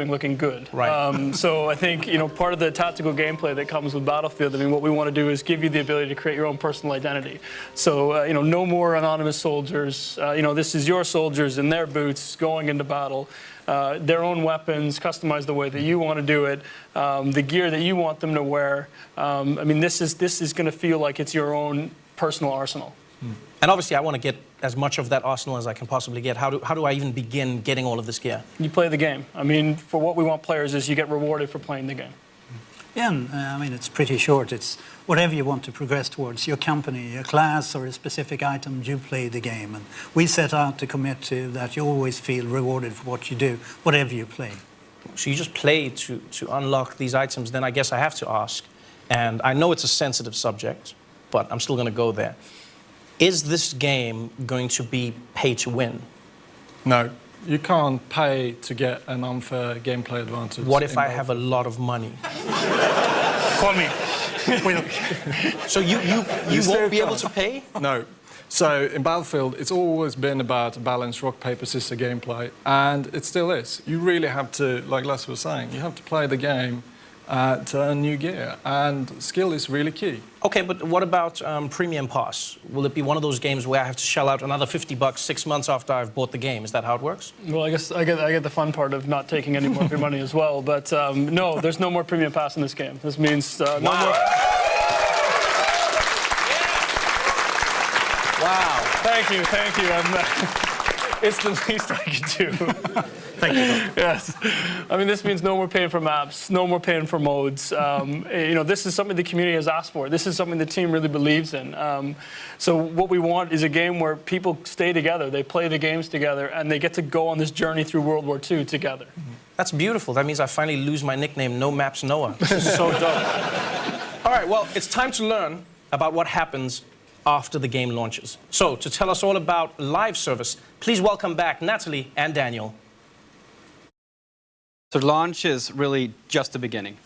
looking good. Right. So I think, part of the tactical gameplay that comes with Battlefield, I mean, what we want to do is give you the ability to create your own personal identity. So, no more anonymous soldiers. This is your soldiers in their boots going into battle. Their own weapons, customized the way that you want to do it, the gear that you want them to wear. I mean, this is going to feel like it's your own personal arsenal. And obviously, I want to get as much of that arsenal as I can possibly get. How do I even begin getting all of this gear? You play the game. I mean, for what we want players is you get rewarded for playing the game. Yeah, I mean, it's pretty short. It's whatever you want to progress towards, your company, your class, or a specific item, you play the game. And we set out to commit to that you always feel rewarded for what you do, whatever you play. So you just play to unlock these items. Then I guess I have to ask, and I know it's a sensitive subject, but I'm still going to go there. Is this game going to be pay to win? No, you can't pay to get an unfair gameplay advantage. What if I have a lot of money? Call me. So you won't be able to pay? No. So in Battlefield, it's always been about a balanced rock, paper, scissors gameplay, and it still is. You really have to, like Les was saying, you have to play the game to earn new gear, and skill is really key. Okay, but what about Premium Pass? Will it be one of those games where I have to shell out another $50 6 months after I've bought the game? Is that how it works? Well, I guess I get the fun part of not taking any more of your money as well. But no, there's no more premium pass in this game. This means no more. Wow. Thank you. It's the least I can do. Thank you. Yes. I mean, this means no more paying for maps, no more paying for modes. This is something the community has asked for. This is something the team really believes in. So what we want is a game where people stay together, they play the games together, and they get to go on this journey through World War II together. That's beautiful. That means I finally lose my nickname, No Maps Noah. This is so dope. All right, well, it's time to learn about what happens after the game launches. So, to tell us all about live service, please welcome back Natalie and Daniel. So the launch is really just the beginning.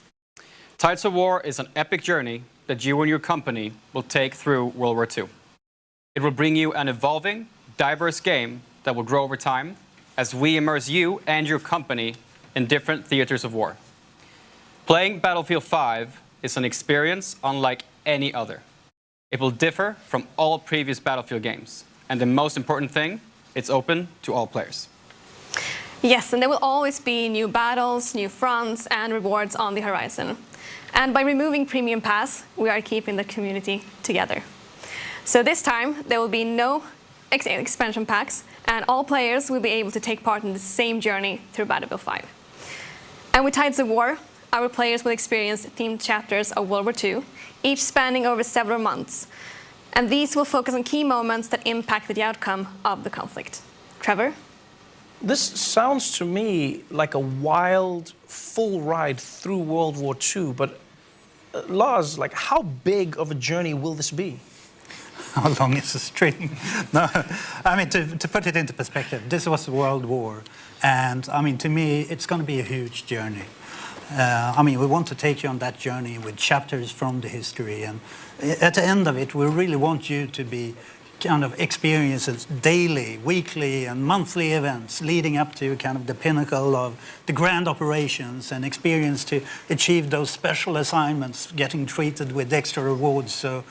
Tides of War is an epic journey that you and your company will take through World War II. It will bring you an evolving, diverse game that will grow over time as we immerse you and your company in different theaters of war. Playing Battlefield 5 is an experience unlike any other. It will differ from all previous Battlefield games. And the most important thing, it's open to all players. Yes, and there will always be new battles, new fronts, and rewards on the horizon. And by removing Premium Pass, we are keeping the community together. So this time, there will be no expansion packs, and all players will be able to take part in the same journey through Battlefield 5. And with Tides of War, our players will experience themed chapters of World War II, each spanning over several months. And these will focus on key moments that impacted the outcome of the conflict. Trevor? This sounds to me like a wild, full ride through World War II, but Lars, like, how big of a journey will this be? How long is the string? No, I mean, to put it into perspective, this was a world war. And, I mean, to me, it's going to be a huge journey. I mean, we want to take you on that journey with chapters from the history. And at the end of it, we really want you to be kind of experiences daily, weekly, and monthly events leading up to kind of the pinnacle of the grand operations and experience to achieve those special assignments, getting treated with extra rewards. So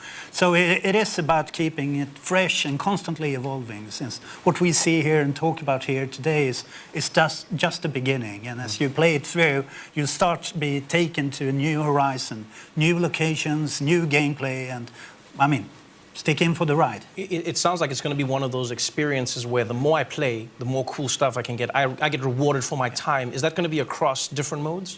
it is about keeping it fresh and constantly evolving, since what we see here and talk about here today is just the beginning. And as you play it through, you start to be taken to a new horizon, new locations, new gameplay, and I mean, stick in for the ride. It sounds like it's going to be one of those experiences where the more I play, the more cool stuff I can get. I get rewarded for my time. Is that going to be across different modes?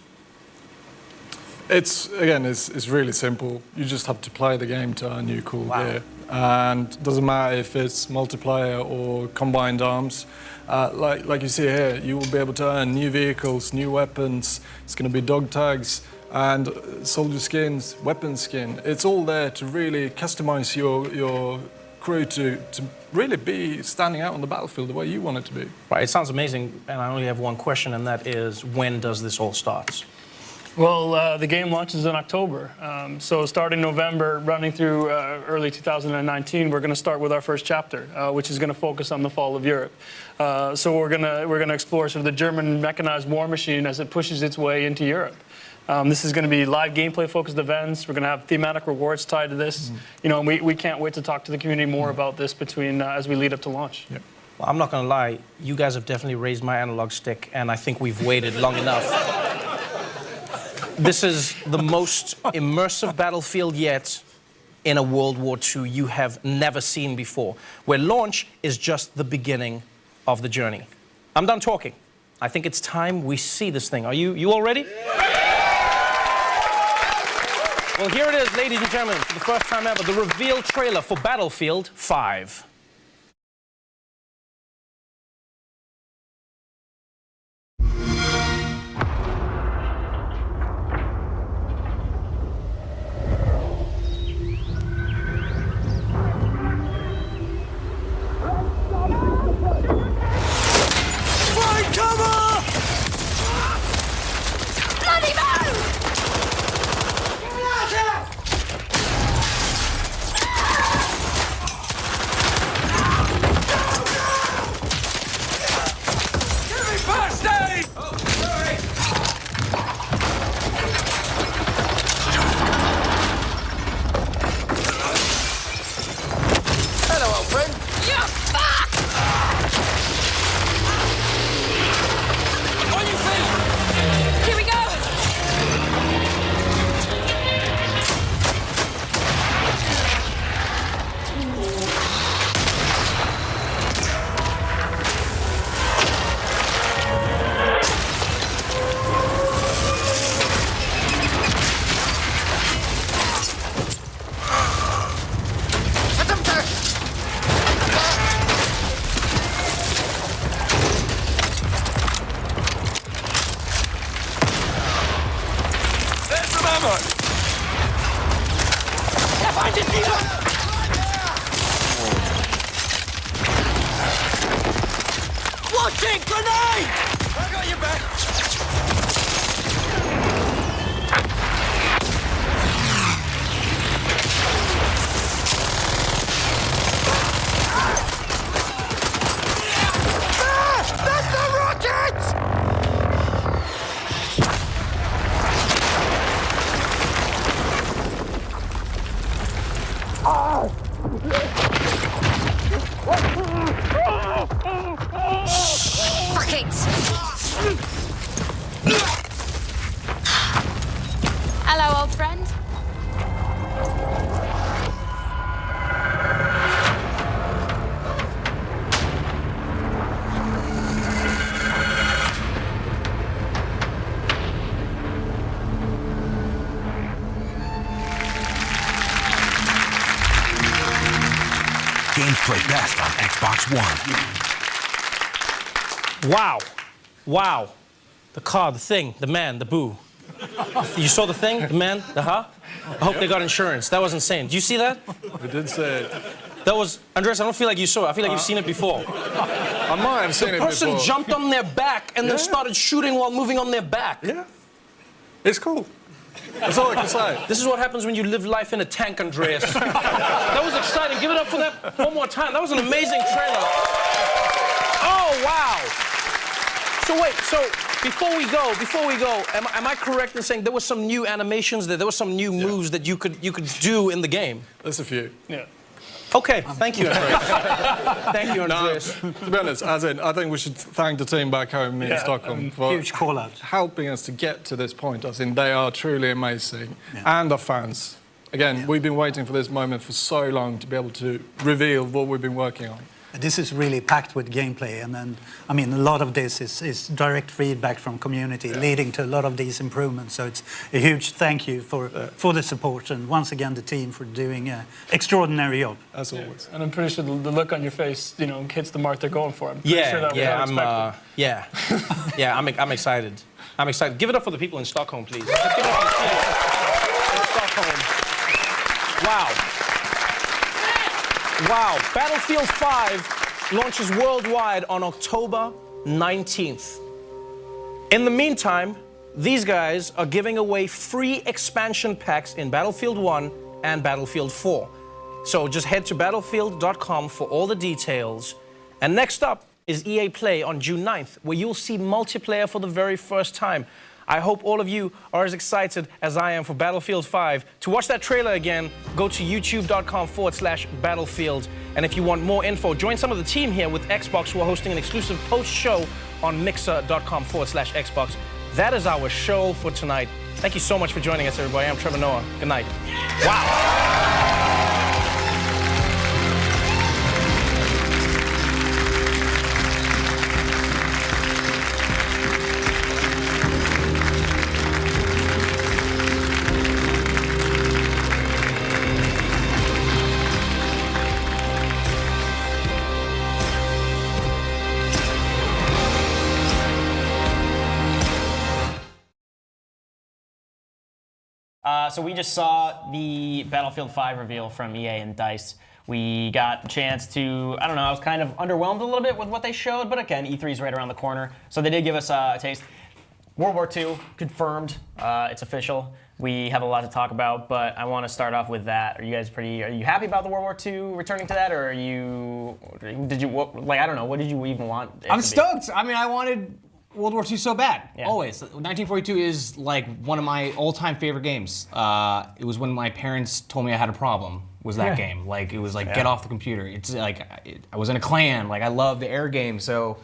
It's really simple. You just have to play the game to earn new cool gear. And it doesn't matter if it's multiplayer or combined arms. Like you see here, you will be able to earn new vehicles, new weapons. It's going to be dog tags and soldier skins, weapon skin. It's all there to really customize your crew to really be standing out on the battlefield the way you want it to be. Right, it sounds amazing, and I only have one question, and that is, when does this all start? Well, the game launches in October. So starting November, running through early 2019, we're going to start with our first chapter, which is going to focus on the fall of Europe. So we're going to explore sort of the German mechanized war machine as it pushes its way into Europe. This is going to be live gameplay-focused events. We're going to have thematic rewards tied to this. You know, and we can't wait to talk to the community more about this as we lead up to launch. Yep. Well, I'm not going to lie. You guys have definitely raised my analog stick, and I think we've waited long enough. This is the most immersive Battlefield yet in a World War II you have never seen before, where launch is just the beginning of the journey. I'm done talking. I think it's time we see this thing. Are you all ready? Well, here it is, ladies and gentlemen, for the first time ever, the reveal trailer for Battlefield 5. Grenade! Grenade! I got your back! That's the rocket! Fuck it! Hello, old friend. Games play best on Xbox One. Wow. Wow. The car, the thing, the man, the boo. You saw the thing, the man, the huh? I hope they got insurance. That was insane. Do you see that? We did say it. That was, Andres, I don't feel like you saw it. I feel like you've seen it before. I might have seen it before. The person jumped on their back and then started shooting while moving on their back. Yeah. It's cool. That's all I can say. This is what happens when you live life in a tank, Andreas. That was exciting. Give it up for that one more time. That was an amazing trailer. Oh, wow. So wait, so before we go, am I correct in saying there were some new animations there? There were some new moves that you could do in the game? There's a few. Yeah. Okay, thank you, Andreas. Thank you, Andreas. To be honest, I think we should thank the team back home in Stockholm for Huge call out. helping us to get to this point. I think they are truly amazing. And the fans. Again, we've been waiting for this moment for so long to be able to reveal what we've been working on. This is really packed with gameplay, and then, I mean, a lot of this is direct feedback from community, leading to a lot of these improvements. So it's a huge thank you for the support, and once again the team for doing an extraordinary job. As always. And I'm pretty sure the look on your face, hits the mark they're going for. I'm pretty Yeah, sure that I'm excited. I'm excited. Give it up for the people in Stockholm, please. Let's give it up for the people in Stockholm. Wow. Wow. Battlefield 5 launches worldwide on October 19th. In the meantime, these guys are giving away free expansion packs in Battlefield 1 and Battlefield 4. So just head to battlefield.com for all the details. And next up is EA Play on June 9th, where you'll see multiplayer for the very first time. I hope all of you are as excited as I am for Battlefield 5. To watch that trailer again, go to youtube.com/battlefield. And if you want more info, join some of the team here with Xbox, who are hosting an exclusive post-show on mixer.com/Xbox. That is our show for tonight. Thank you so much for joining us, everybody. I'm Trevor Noah. Good night. Wow. So we just saw the Battlefield 5 reveal from EA and DICE. We got the chance to, I don't know, I was kind of underwhelmed a little bit with what they showed, but again, E3 is right around the corner. So they did give us a taste. World War II, confirmed, it's official. We have a lot to talk about, but I want to start off with that. Are you happy about the World War II returning to that, or I don't know, what did you even want it I'm to be? stoked. I mean, I wanted World War II so bad, Yeah. always. 1942 is like one of my all-time favorite games. It was when my parents told me I had a problem, was that game. Like, it was like, get off the computer. It's like, I was in a clan, like I love the air game, so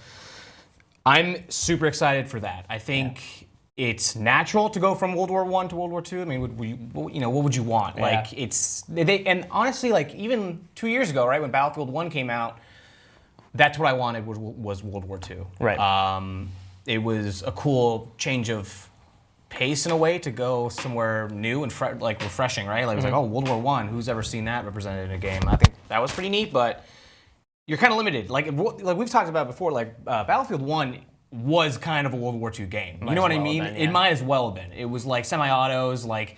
I'm super excited for that. I think it's natural to go from World War I to World War II. I mean, what would you want? Yeah. Like, and honestly, like even 2 years ago, right, when Battlefield 1 came out, that's what I wanted was World War II. Right. It was a cool change of pace in a way to go somewhere new and refreshing, right? Like it was like, oh, World War I. Who's ever seen that represented in a game? I think that was pretty neat, but you're kind of limited. Like we've talked about before, like Battlefield 1 was kind of a World War II game. You know what I mean? It might as well have been. It was like semi-autos, like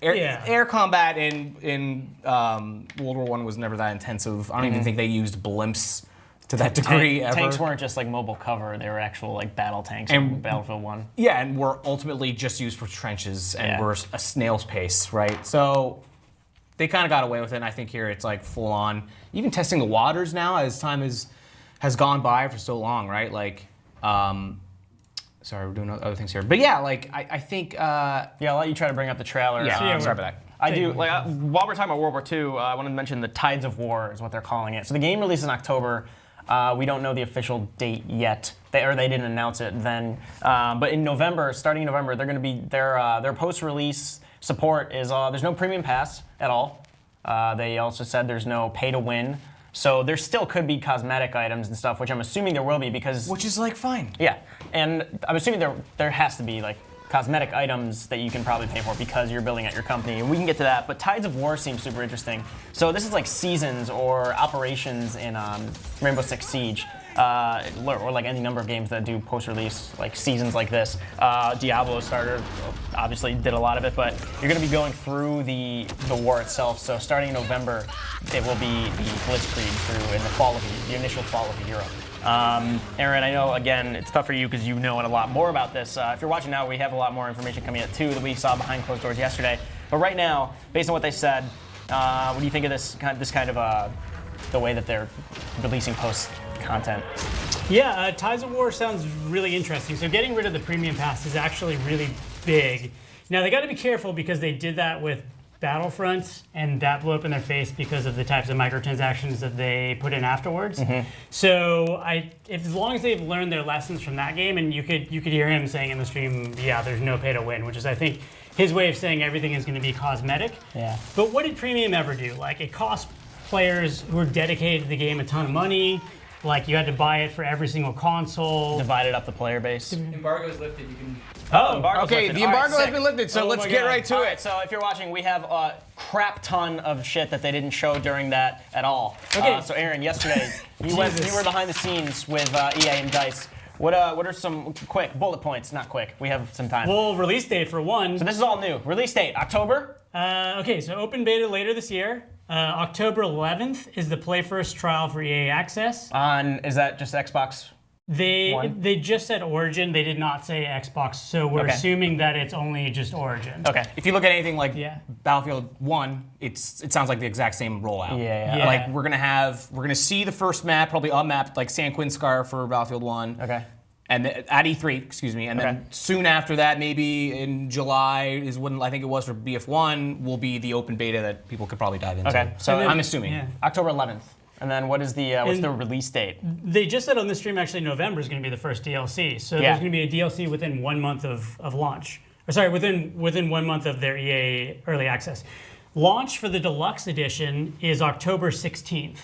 air combat in World War I was never that intensive. I don't even think they used blimps to that degree ever. Tanks weren't just like mobile cover; they were actual like battle tanks in Battlefield 1. Yeah, and were ultimately just used for trenches and were a snail's pace, right? So they kind of got away with it. And I think here it's like full on, even testing the waters now as time has gone by for so long, right? Like, sorry, we're doing other things here, but yeah, like I think I'll let you try to bring up the trailer. Yeah, sorry about that. I do. Like while we're talking about World War II, I wanted to mention the Tides of War is what they're calling it. So the game releases in October. We don't know the official date yet, they didn't announce it then. But in November, starting in November, they're going to be their post-release support is there's no premium pass at all. They also said there's no pay to win. So there still could be cosmetic items and stuff, which I'm assuming there will be because which is like fine. Yeah, and I'm assuming there has to be like cosmetic items that you can probably pay for because you're building out your company, and we can get to that. But Tides of War seems super interesting. So this is like seasons or operations in Rainbow Six Siege, or like any number of games that do post-release like seasons like this. Diablo starter obviously did a lot of it, but you're going to be going through the war itself. So starting in November, it will be the Blitzkrieg through in the initial fall of Europe. Aaron, I know, again, it's tough for you because you know a lot more about this. If you're watching now, we have a lot more information coming out, too, that we saw behind closed doors yesterday. But right now, based on what they said, what do you think of this kind of the way that they're releasing post-content? Yeah, Tides of War sounds really interesting. So getting rid of the premium pass is actually really big. Now, they got to be careful because they did that with Battlefront, and that blew up in their face because of the types of microtransactions that they put in afterwards. Mm-hmm. So as long as they've learned their lessons from that game, and you could hear him saying in the stream, yeah, there's no pay to win, which is I think his way of saying everything is going to be cosmetic. Yeah. But what did premium ever do? Like, it cost players who are dedicated to the game a ton of money. Like, you had to buy it for every single console. Divided up the player base. Embargo is lifted. You can. Okay, the embargo has been lifted, so let's get right to it. So if you're watching, we have a crap ton of shit that they didn't show during that at all. Okay. So Aaron, yesterday you were behind the scenes with EA and DICE. What are some quick bullet points? Not quick. We have some time. Well, release date for one. So this is all new. Release date October. Okay, so open beta later this year. October 11th is the Play First trial for EA Access. Is that just Xbox? They just said Origin. They did not say Xbox, so we're assuming that it's only just Origin. Okay. If you look at anything like Battlefield 1, it sounds like the exact same rollout. Yeah. Like we're gonna see the first map, probably a map like San Quentin Scar for Battlefield 1. Okay. And at E3, excuse me, and then soon after that, maybe in July is when I think it was for BF1, will be the open beta that people could probably dive into. Okay. So I'm assuming October 11th. And then what is what's the release date? They just said on the stream actually November is going to be the first DLC. So there's going to be a DLC within 1 month of launch. Or sorry, within 1 month of their EA early access. Launch for the deluxe edition is October 16th.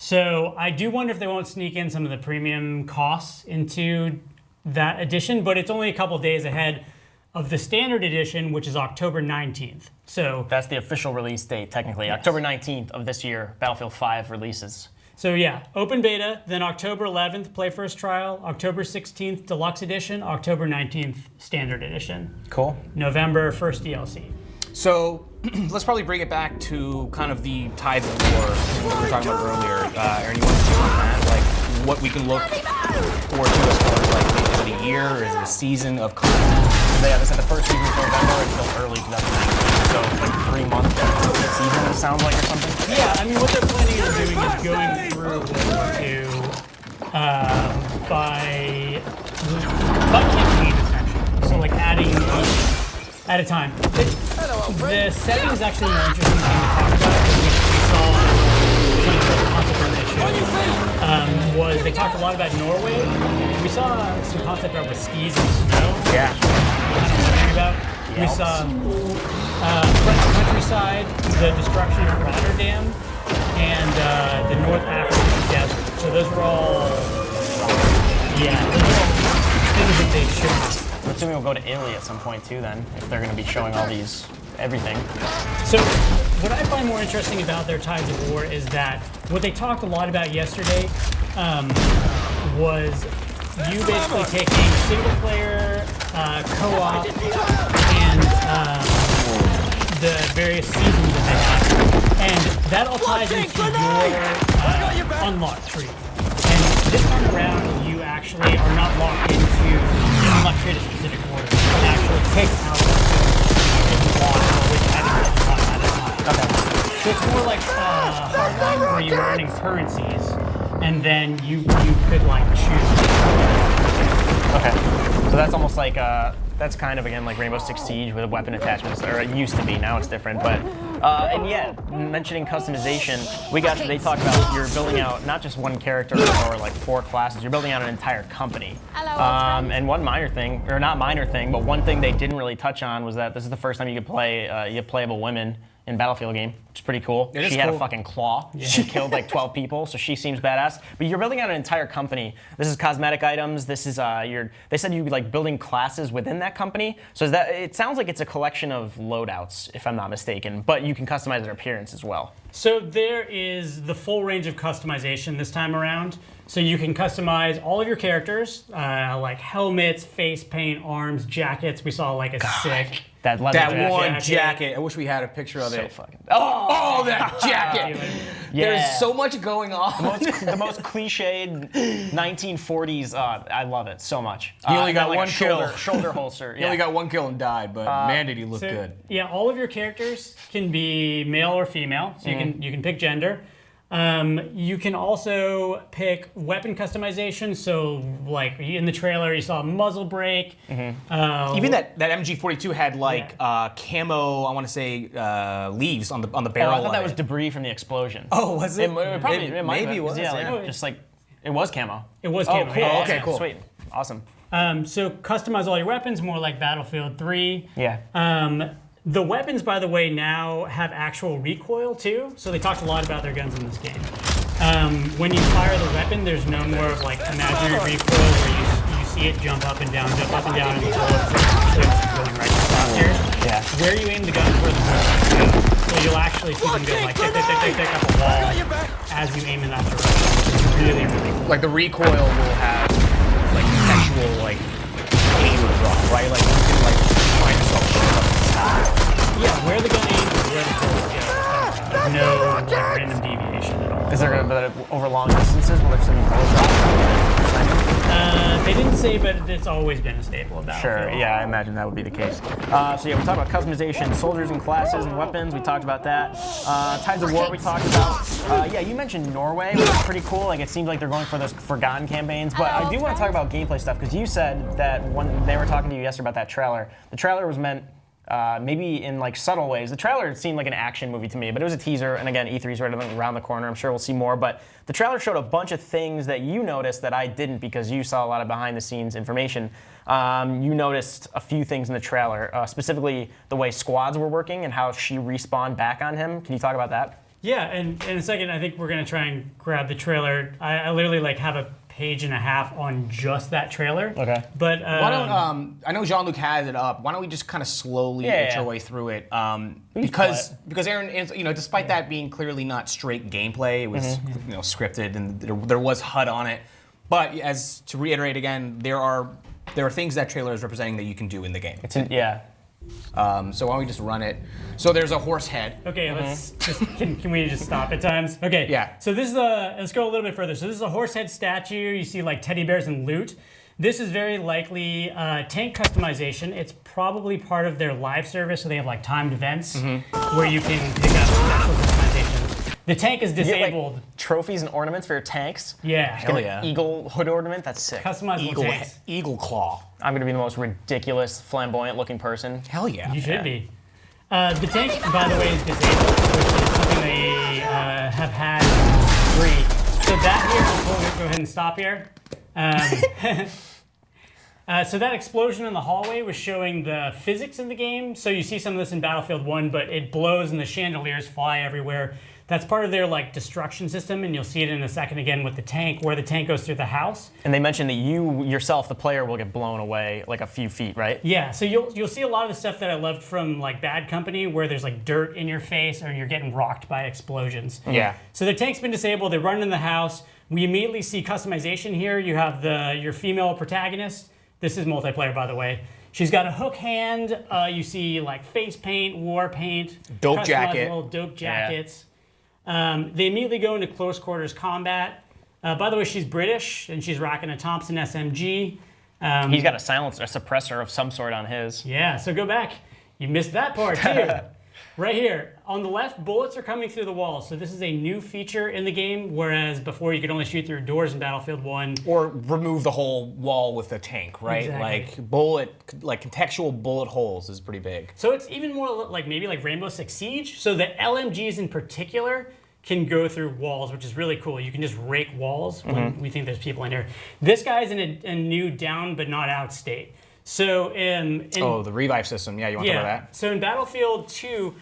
So I do wonder if they won't sneak in some of the premium costs into that edition, but it's only a couple days ahead of the standard edition, which is October 19th. So that's the official release date, technically. Yes. October 19th of this year, Battlefield 5 releases. So yeah, open beta, then October 11th, Play First trial, October 16th, Deluxe Edition, October 19th, Standard Edition. Cool. November, first DLC. So let's probably bring it back to kind of the Tides of War we were talking about earlier. Aaron, you want to speak on that? Like, what we can look forward to as far as like, is it a year, or is it a season of content? They said the first season is November until early 2019, so like 3 months season, it sounds like, or something? Yeah, I mean, what they're planning on doing is going through World War II by campaign, essentially. So like adding at a time. The setting is actually more interesting thing to talk about. We saw concept art they showed. Was they talked a lot about Norway. We saw some concept art with skis and snow. Yeah. About. We saw French countryside, the destruction of Rotterdam, and the North African desert. So those were all, things that they showed. I'm assuming we'll go to Italy at some point too then, if they're going to be showing all these, everything. So what I find more interesting about their Tides of War is that what they talked a lot about yesterday was you basically taking single player, co-op, and the various seasons that they have. And that all ties into your unlock tree. And This time around, you actually are not locked into, you do not create a specific order. You can actually pick out if you want, or whichever you want at a time. Okay. So it's more like Hardline, where you are earning currencies, and then you could like choose. Okay. So that's almost like that's kind of again like Rainbow Six Siege with weapon attachments, or it used to be. Now it's different, but and yeah, mentioning customization, they talked about you're building out not just one character or like 4 classes. You're building out an entire company. And one minor thing, or not minor thing, but one thing they didn't really touch on was that this is the first time you could play you have playable women in Battlefield game, which is pretty cool. She had a fucking claw. Yeah. She killed like 12 people, so she seems badass. But you're building out an entire company. This is cosmetic items. This is they said you'd be like building classes within that company. So it sounds like it's a collection of loadouts, if I'm not mistaken. But you can customize their appearance as well. So there is the full range of customization this time around. So you can customize all of your characters, like helmets, face paint, arms, jackets. We saw like a sick. That one jacket. I wish we had a picture of it. Fucking. Oh, that jacket. Yeah. There's so much going on. The most cliched 1940s. I love it so much. He only got like one kill. Shoulder holster. He only got one kill and died, but man, did he look good. Yeah, all of your characters can be male or female, so you can pick gender. You can also pick weapon customization. So, like in the trailer, you saw a muzzle brake. Even that MG42 had like camo. I want to say leaves on the barrel. I thought that was debris from the explosion. Oh, was it? It maybe was. Yeah, just like it was camo. It was camo. Oh, cool. Yeah, Okay, cool. Sweet. Awesome. So customize all your weapons, more like Battlefield 3. Yeah. The weapons, by the way, now have actual recoil too. So they talked a lot about their guns in this game. When you fire the weapon, there's no more of like imaginary recoil where you see it jump up and down, and the bullets are going right to the top here. Yeah. Where you aim the gun for the bullets. So you'll actually see them go like tick up a wall as you aim in that direction. It's really, really cool. Like the recoil will have like actual like aim drop, right? Like you can like find yourself shooting up the sky. Yeah, where the gun aims is where the bullets go. There's no like, random deviation at all. Is there going to be over long distances? Will there still be bullet drops? They didn't say, but it's always been a staple of Battlefield. Sure, yeah, I imagine that would be the case. So yeah, we talked about customization, soldiers and classes and weapons. We talked about that. Tides of War we talked about. Yeah, you mentioned Norway, which is pretty cool. Like it seems like they're going for those forgotten campaigns. But I do want to talk about gameplay stuff because you said that when they were talking to you yesterday about that trailer, the trailer was meant maybe in like subtle ways. The trailer seemed like an action movie to me, but it was a teaser, and again, E3's right around the corner. I'm sure we'll see more, but the trailer showed a bunch of things that you noticed that I didn't because you saw a lot of behind-the-scenes information. You noticed a few things in the trailer, specifically the way squads were working and how she respawned back on him. Can you talk about that? Yeah, and in a second, I think we're gonna try and grab the trailer. I literally like have a page and a half on just that trailer. Okay. But why don't I know Jean-Luc has it up. Why don't we just kind of slowly inch our way through it? Because Aaron, despite that being clearly not straight gameplay, it was scripted and there was HUD on it. But as to reiterate again, there are things that trailer is representing that you can do in the game. So why don't we just run it? So there's a horse head. Okay, let's just, can we just stop at times? Okay. Yeah. So this is let's go a little bit further. So this is a horse head statue. You see like teddy bears and loot. This is very likely tank customization. It's probably part of their live service, so they have like timed events where you can pick up special customizations. The tank is disabled. You get, like, trophies and ornaments for your tanks. Yeah. Hell yeah. Eagle hood ornament. That's sick. Customizable tanks. Eagle claw. I'm gonna be the most ridiculous, flamboyant-looking person. Hell yeah. You should be. The tank, by the way, is disabled, which is something they have had free. So that here, we'll go ahead and stop here. So that explosion in the hallway was showing the physics in the game. So you see some of this in Battlefield 1, but it blows and the chandeliers fly everywhere. That's part of their like destruction system, and you'll see it in a second again with the tank, where the tank goes through the house. And they mentioned that you yourself, the player, will get blown away like a few feet, right? Yeah. So you'll see a lot of the stuff that I loved from like Bad Company, where there's like dirt in your face or you're getting rocked by explosions. Yeah. So the tank's been disabled. They run in the house. We immediately see customization here. You have your female protagonist. This is multiplayer, by the way. She's got a hook hand. You see like face paint, war paint, dope jacket, little dope jackets. They immediately go into close quarters combat. By the way, she's British, and she's rocking a Thompson SMG. He's got a silencer, a suppressor of some sort on his. Yeah, so go back. You missed that part, too. Right here. On the left, bullets are coming through the walls. So this is a new feature in the game, whereas before you could only shoot through doors in Battlefield 1. Or remove the whole wall with a tank, right? Exactly. Like contextual bullet holes is pretty big. So it's even more like maybe like Rainbow Six Siege. So the LMGs in particular can go through walls, which is really cool. You can just rake walls when we think there's people in here. This guy's in a new down but not out state. So the revive system. Yeah, you want to talk about that? So in Battlefield 2,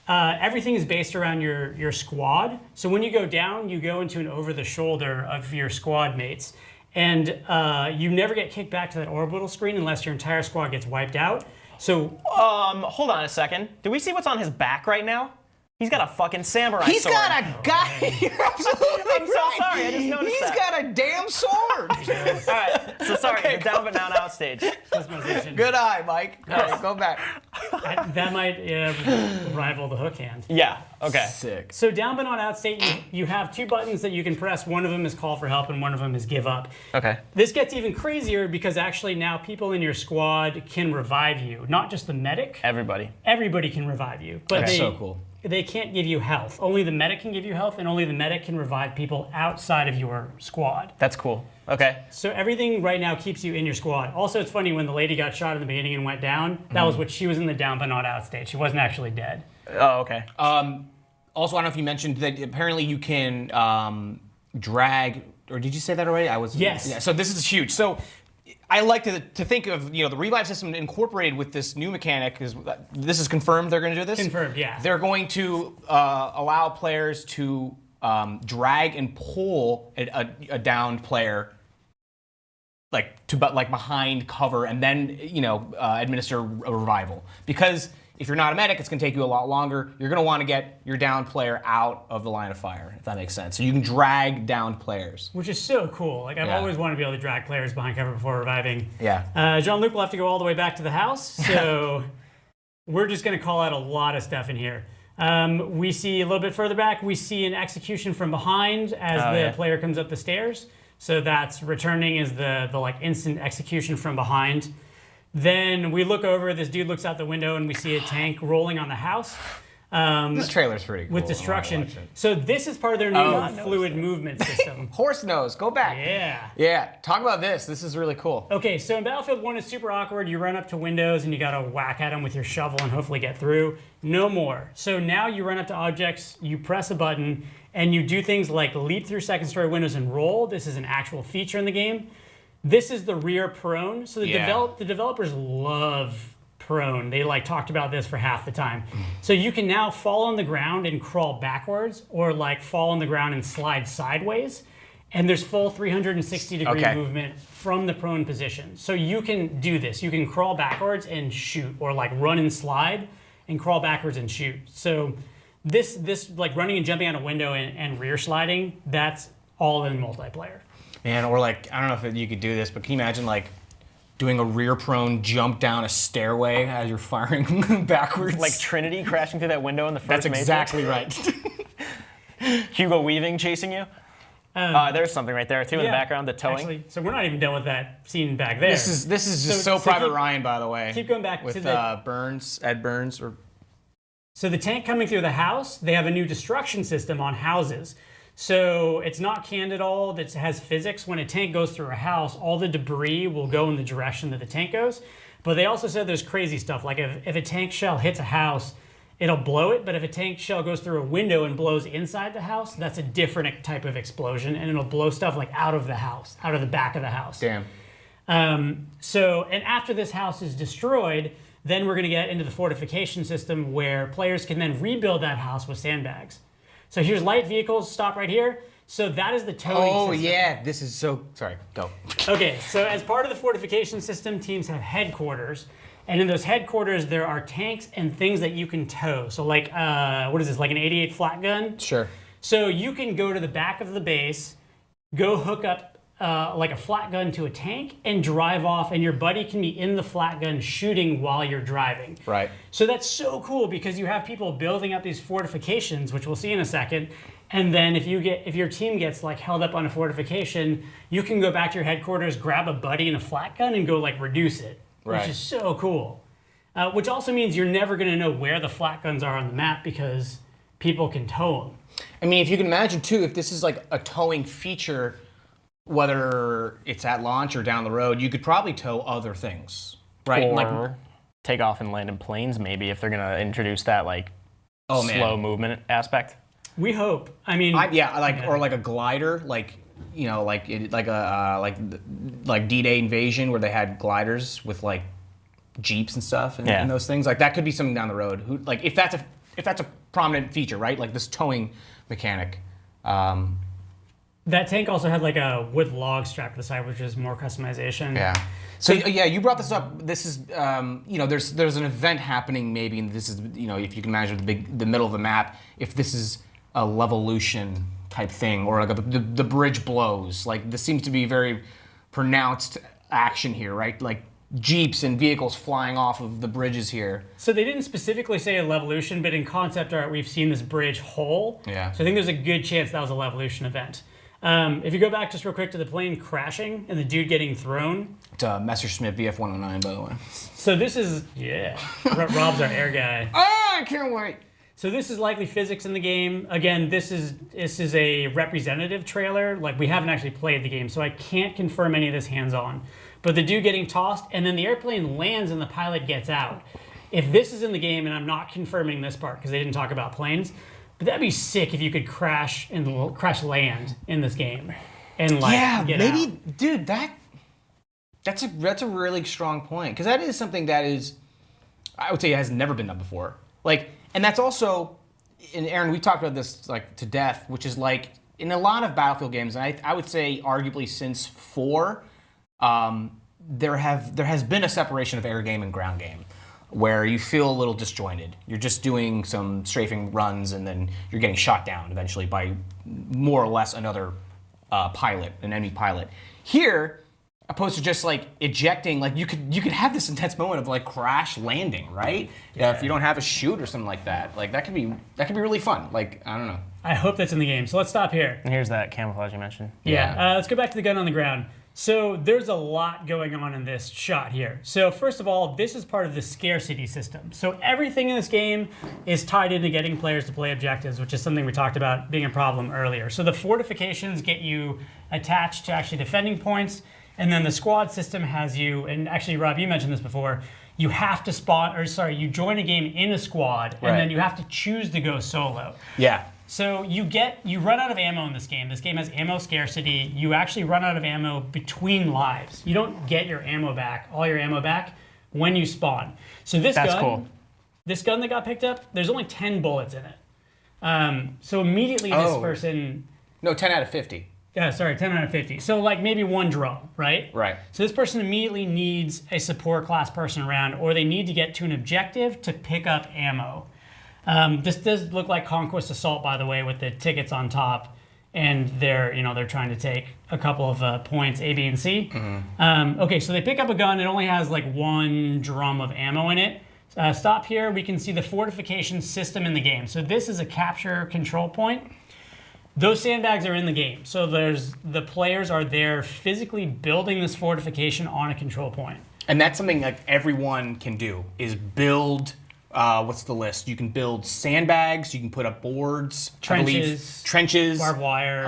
everything is based around your squad. So when you go down, you go into an over-the-shoulder of your squad mates. And you never get kicked back to that orbital screen unless your entire squad gets wiped out. So hold on a second. Do we see what's on his back right now? He's got a fucking samurai sword. He's got a guy. You're absolutely I'm so sorry. I just noticed He's got a damn sword. All right. So sorry. Okay, the down but not out stage. Good eye, Mike. All right, go back. That might rival the hook hand. Yeah. Okay. Sick. So down but not out state, you have two buttons that you can press. One of them is call for help and one of them is give up. Okay. This gets even crazier because actually now people in your squad can revive you. Not just the medic. Everybody. Everybody can revive you. But That's so cool. They can't give you health. Only the medic can give you health, and only the medic can revive people outside of your squad. That's cool. Okay. So everything right now keeps you in your squad. Also, it's funny, when the lady got shot in the beginning and went down, that was what she was in the down but not out state. She wasn't actually dead. Oh, okay. Also, I don't know if you mentioned that apparently you can drag, or did you say that already? Yes. Yeah, so this is huge. So I like to think of the revive system incorporated with this new mechanic. This is confirmed they're going to do this? Confirmed, yeah. They're going to allow players to drag and pull a downed player behind cover and then administer a revival. Because if you're not a medic, it's going to take you a lot longer. You're going to want to get your downed player out of the line of fire, if that makes sense. So you can drag downed players. Which is so cool. Like, I've always wanted to be able to drag players behind cover before reviving. Yeah. Jean-Luc will have to go all the way back to the house, so we're just going to call out a lot of stuff in here. We see a little bit further back, we see an execution from behind as the player comes up the stairs. So that's returning is the instant execution from behind. Then we look over, this dude looks out the window and we see a tank rolling on the house. This trailer's pretty cool. With destruction. So this is part of their new fluid movement system. Horse nose, go back. Yeah. Yeah, talk about this. This is really cool. Okay, so in Battlefield 1, it's super awkward. You run up to windows and you gotta whack at them with your shovel and hopefully get through. No more. So now you run up to objects, you press a button, and you do things like leap through second story windows and roll. This is an actual feature in the game. This is the rear prone. So the developers love prone. They talked about this for half the time. So you can now fall on the ground and crawl backwards, or fall on the ground and slide sideways. And there's full 360-degree movement from the prone position. So you can do this. You can crawl backwards and shoot, or run and slide and crawl backwards and shoot. So this running and jumping out a window and rear sliding, that's all in multiplayer. Man, or I don't know if you could do this, but can you imagine doing a rear prone jump down a stairway as you're firing backwards? Like Trinity crashing through that window in the first That's exactly right. Hugo Weaving chasing you. There's something right there too in the background, the towing. Actually, so we're not even done with that scene back there. This is just so Private Ryan, by the way. Keep going back with to the Ed Burns. So the tank coming through the house, they have a new destruction system on houses. So it's not canned at all. That has physics. When a tank goes through a house, all the debris will go in the direction that the tank goes. But they also said there's crazy stuff. Like if a tank shell hits a house, it'll blow it. But if a tank shell goes through a window and blows inside the house, that's a different type of explosion. And it'll blow stuff out of the house, out of the back of the house. Damn. And after this house is destroyed, then we're going to get into the fortification system where players can then rebuild that house with sandbags. So here's light vehicles, stop right here. So that is the towing system. Oh yeah, this is so, sorry, go. Okay, so as part of the fortification system, teams have headquarters. And in those headquarters, there are tanks and things that you can tow. So what is this, like an 88 flat gun? Sure. So you can go to the back of the base, go hook up a flat gun to a tank and drive off, and your buddy can be in the flat gun shooting while you're driving. Right. So that's so cool because you have people building up these fortifications, which we'll see in a second, And then if your team gets like held up on a fortification, you can go back to your headquarters, grab a buddy and a flat gun, and go like reduce it, which is so cool. Which also means you're never going to know where the flat guns are on the map because people can tow them. I mean, if you can imagine too, if this is like a towing feature, whether it's at launch or down the road, you could probably tow other things, right? Or like, take off and land in planes, maybe, if they're going to introduce that like slow movement aspect. We hope. I mean, or like a glider, like like D-Day Invasion, where they had gliders with like jeeps and stuff and those things. Like that could be something down the road. Like if that's a prominent feature, right? Like this towing mechanic. That tank also had like a wood log strapped to the side, which is more customization. Yeah. So you brought this up. This is there's an event happening maybe, and this is if you can imagine the middle of the map. If this is a levolution type thing, or like the bridge blows. Like this seems to be very pronounced action here, right? Like jeeps and vehicles flying off of the bridges here. So they didn't specifically say a levolution, but in concept art, we've seen this bridge whole. Yeah. So I think there's a good chance that was a levolution event. If you go back just real quick to the plane crashing and the dude getting thrown. It's a Messerschmitt Bf-109, by the way. So this is, Rob's our air guy. Oh, I can't wait. So this is likely physics in the game. Again, this is a representative trailer. Like we haven't actually played the game, so I can't confirm any of this hands-on. But the dude getting tossed, and then the airplane lands and the pilot gets out. If this is in the game, and I'm not confirming this part because they didn't talk about planes, but that'd be sick if you could crash land in this game, and like get out. Dude, that's a really strong point, because that is something that is, I would say, has never been done before. Like, and that's also, and Aaron, we talked about this like to death, which is like in a lot of Battlefield games, and I would say arguably since 4, there has been a separation of air game and ground game, where you feel a little disjointed. You're just doing some strafing runs, and then you're getting shot down eventually by more or less another pilot, an enemy pilot. Here, opposed to just like ejecting, like you could have this intense moment of like crash landing, right? Yeah. If you don't have a chute or something like that, like that could be really fun. Like I don't know. I hope that's in the game. So let's stop here. And here's that camouflage you mentioned. Yeah. Let's go back to the gun on the ground. So there's a lot going on in this shot here. So first of all, this is part of the scarcity system. So everything in this game is tied into getting players to play objectives, which is something we talked about being a problem earlier. So the fortifications get you attached to actually defending points, and then the squad system has you, and actually Rob, you mentioned this before, you have to you join a game in a squad, and then you have to choose to go solo. Yeah. So you run out of ammo in this game. This game has ammo scarcity. You actually run out of ammo between lives. You don't get your ammo back, all your ammo back, when you spawn. So this gun that got picked up, there's only 10 bullets in it. So immediately this person... No, 10 out of 50. Yeah, sorry, 10 out of 50. So like maybe one drum, right? Right. So this person immediately needs a support class person around, or they need to get to an objective to pick up ammo. This does look like Conquest Assault, by the way, with the tickets on top, and they're trying to take a couple of points, A, B, and C. Mm-hmm. Okay, so they pick up a gun. It only has like one drum of ammo in it. Stop here. We can see the fortification system in the game. So this is a capture control point. Those sandbags are in the game. So the players are there physically building this fortification on a control point. And that's something like everyone can do, is build... what's the list? You can build sandbags. You can put up boards. Trenches. Barbed wire.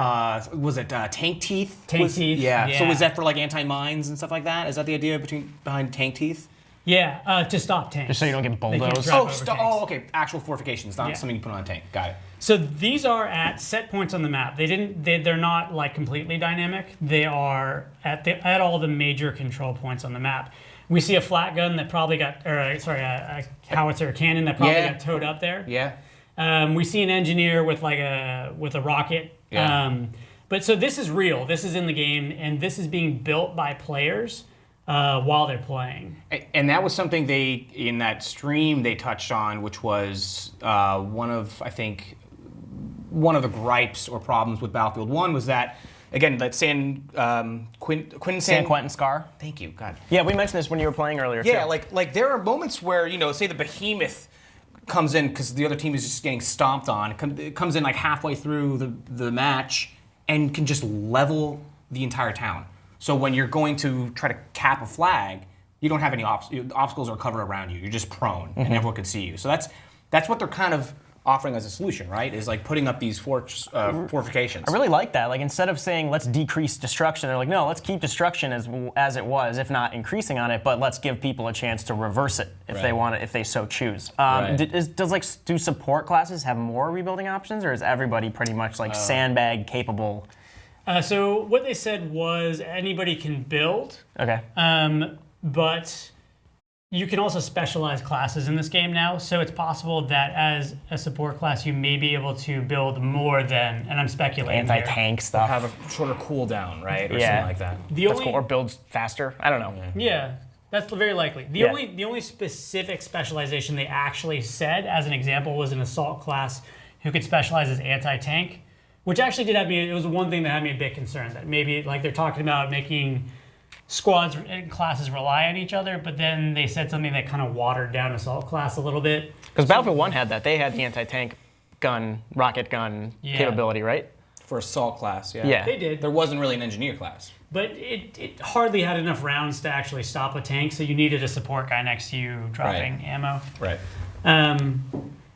Was it tank teeth? Tank teeth. Yeah. So was that for like anti-mines and stuff like that? Is that the idea behind tank teeth? Yeah, to stop tanks. Just so you don't get bulldozed. Okay. Actual fortifications, not something you put on a tank. Got it. So these are at set points on the map. They're not like completely dynamic. They are at all the major control points on the map. We see a flat gun that probably got, a howitzer, a cannon that probably got towed up there. Yeah. We see an engineer with a rocket. Yeah. But so this is real. This is in the game, and this is being built by players while they're playing. And that was something in that stream they touched on, which was one of the gripes or problems with Battlefield 1 was that, again, that San Quentin Scar. Thank you, God. Yeah, we mentioned this when you were playing earlier. Yeah, too. like there are moments where say the behemoth comes in because the other team is just getting stomped on. It comes in like halfway through the match and can just level the entire town. So when you're going to try to cap a flag, you don't have any obstacles or cover around you. You're just prone, and everyone can see you. So that's what they're kind of offering as a solution, right? Is like putting up these fortifications. I really like that. Like instead of saying let's decrease destruction, they're like, no, let's keep destruction as it was, if not increasing on it, but let's give people a chance to reverse it if they want it, if they so choose. Do support classes have more rebuilding options, or is everybody pretty much like sandbag capable? So what they said was anybody can build. Okay. But you can also specialize classes in this game now, so it's possible that as a support class, you may be able to build more than, and I'm speculating anti-tank stuff. Have a shorter cooldown, right, or something like that. Or builds faster. I don't know. Yeah, that's very likely. The only specific specialization they actually said, as an example, was an assault class who could specialize as anti-tank, which actually did have me. It was one thing that had me a bit concerned that maybe like they're talking about making squads and classes rely on each other, but then they said something that kind of watered down assault class a little bit. Because Battlefield 1 had that. They had the anti-tank gun, rocket gun capability, right? For assault class, Yeah. They did. There wasn't really an engineer class. But it hardly had enough rounds to actually stop a tank, so you needed a support guy next to you dropping ammo. Right.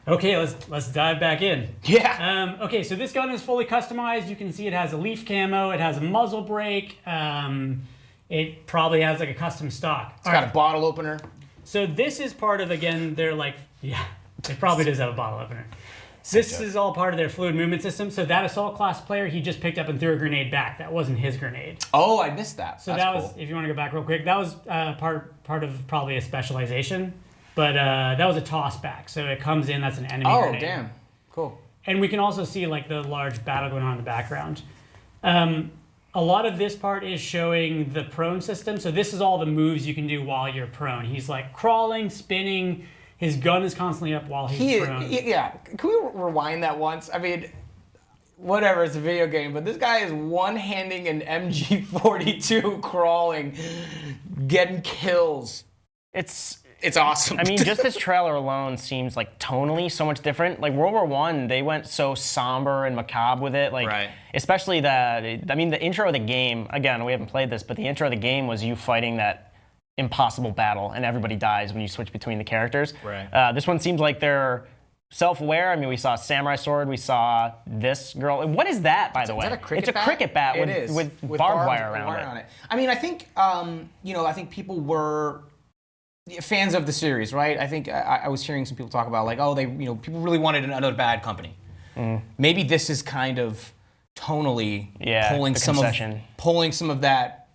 Okay, let's dive back in. Yeah. Okay, so this gun is fully customized. You can see it has a leaf camo. It has a muzzle brake. It probably has like a custom stock. It's got a bottle opener. So this is part of, again, they're like, it probably does have a bottle opener. This is all part of their fluid movement system. So that assault class player, he just picked up and threw a grenade back. That wasn't his grenade. Oh, I missed that. So that was, if you want to go back real quick, that was part of probably a specialization. But that was a toss back. So it comes in, that's an enemy grenade. Oh, damn. Cool. And we can also see like the large battle going on in the background. A lot of this part is showing the prone system. So this is all the moves you can do while you're prone. He's like crawling, spinning. His gun is constantly up while he's prone. Can we rewind that once? I mean, whatever, it's a video game, but this guy is one-handing an MG42 crawling, getting kills. It's awesome. I mean, just this trailer alone seems like tonally so much different. Like World War I, they went so somber and macabre with it. Like, especially the intro of the game, again, we haven't played this, but the intro of the game was you fighting that impossible battle and everybody dies when you switch between the characters. Right. This one seems like they're self-aware. I mean, we saw a samurai sword, we saw this girl. What is that, by the way? Is that a cricket bat? It's a cricket bat with barbed wire around it. I mean, I think, I think people were fans of the series, right? I think I was hearing some people talk about like, people really wanted another Bad Company. Maybe this is kind of tonally pulling some of that,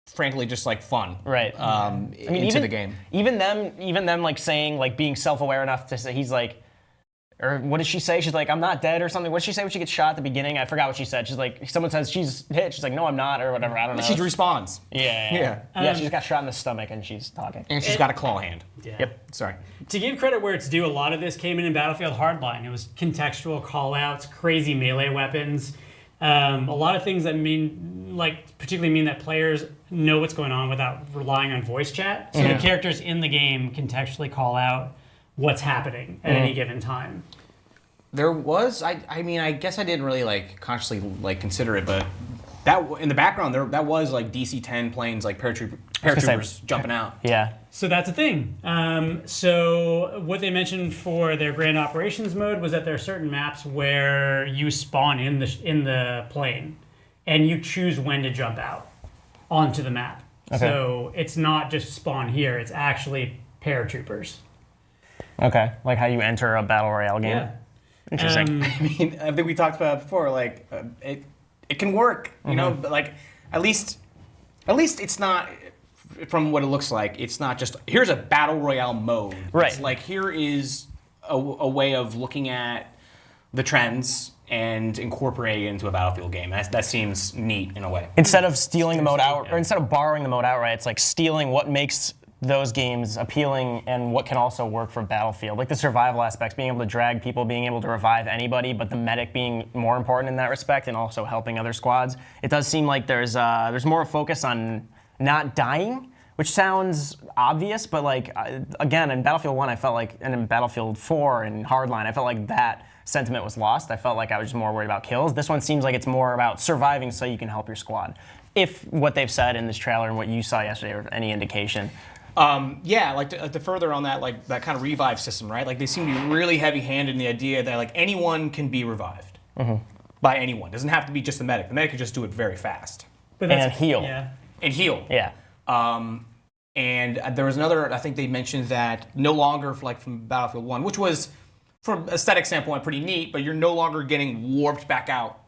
frankly, just like fun, into the game. Even them like saying like being self-aware enough to say he's like. Or what did she say? She's like, I'm not dead or something. What did she say when she gets shot at the beginning? I forgot what she said. She's like, someone says she's hit. She's like, no, I'm not, or whatever. I don't know. She responds. Yeah, she just got shot in the stomach and she's talking. And she's got a claw hand. Yeah. Yep, sorry. To give credit where it's due, a lot of this came in Battlefield Hardline. It was contextual call-outs, crazy melee weapons, a lot of things that particularly mean that players know what's going on without relying on voice chat. So the characters in the game contextually call out what's happening at any given time. There was, I guess I didn't really consciously consider it, but that in the background that was like DC-10 planes, like paratroopers jumping out. Yeah. So that's a thing. So what they mentioned for their grand operations mode was that there are certain maps where you spawn in the plane, and you choose when to jump out onto the map. Okay. So it's not just spawn here; it's actually paratroopers. Okay, like how you enter a battle royale game. Yeah. Interesting. I think we talked about it before. It can work, you know. But at least it's not. From what it looks like, it's not just here's a battle royale mode. Right. It's like here is a way of looking at the trends and incorporating it into a Battlefield game. That seems neat in a way. Instead of stealing the mode out, or instead of borrowing the mode outright, it's like stealing what makes those games appealing and what can also work for Battlefield. Like the survival aspects, being able to drag people, being able to revive anybody, but the medic being more important in that respect and also helping other squads. It does seem like there's more focus on not dying, which sounds obvious, but like again, in Battlefield 1, I felt like, and in Battlefield 4 and Hardline, I felt like that sentiment was lost. I felt like I was just more worried about kills. This one seems like it's more about surviving so you can help your squad. If what they've said in this trailer and what you saw yesterday are any indication. Yeah, like to further on that, like that kind of revive system, right? Like they seem to be really heavy-handed in the idea that like anyone can be revived by anyone. Doesn't have to be just the medic. The medic can just do it very fast. But and heal. Yeah. And heal. Yeah. And there was another, I think they mentioned that no longer like from Battlefield 1, which was from aesthetic standpoint pretty neat, but you're no longer getting warped back out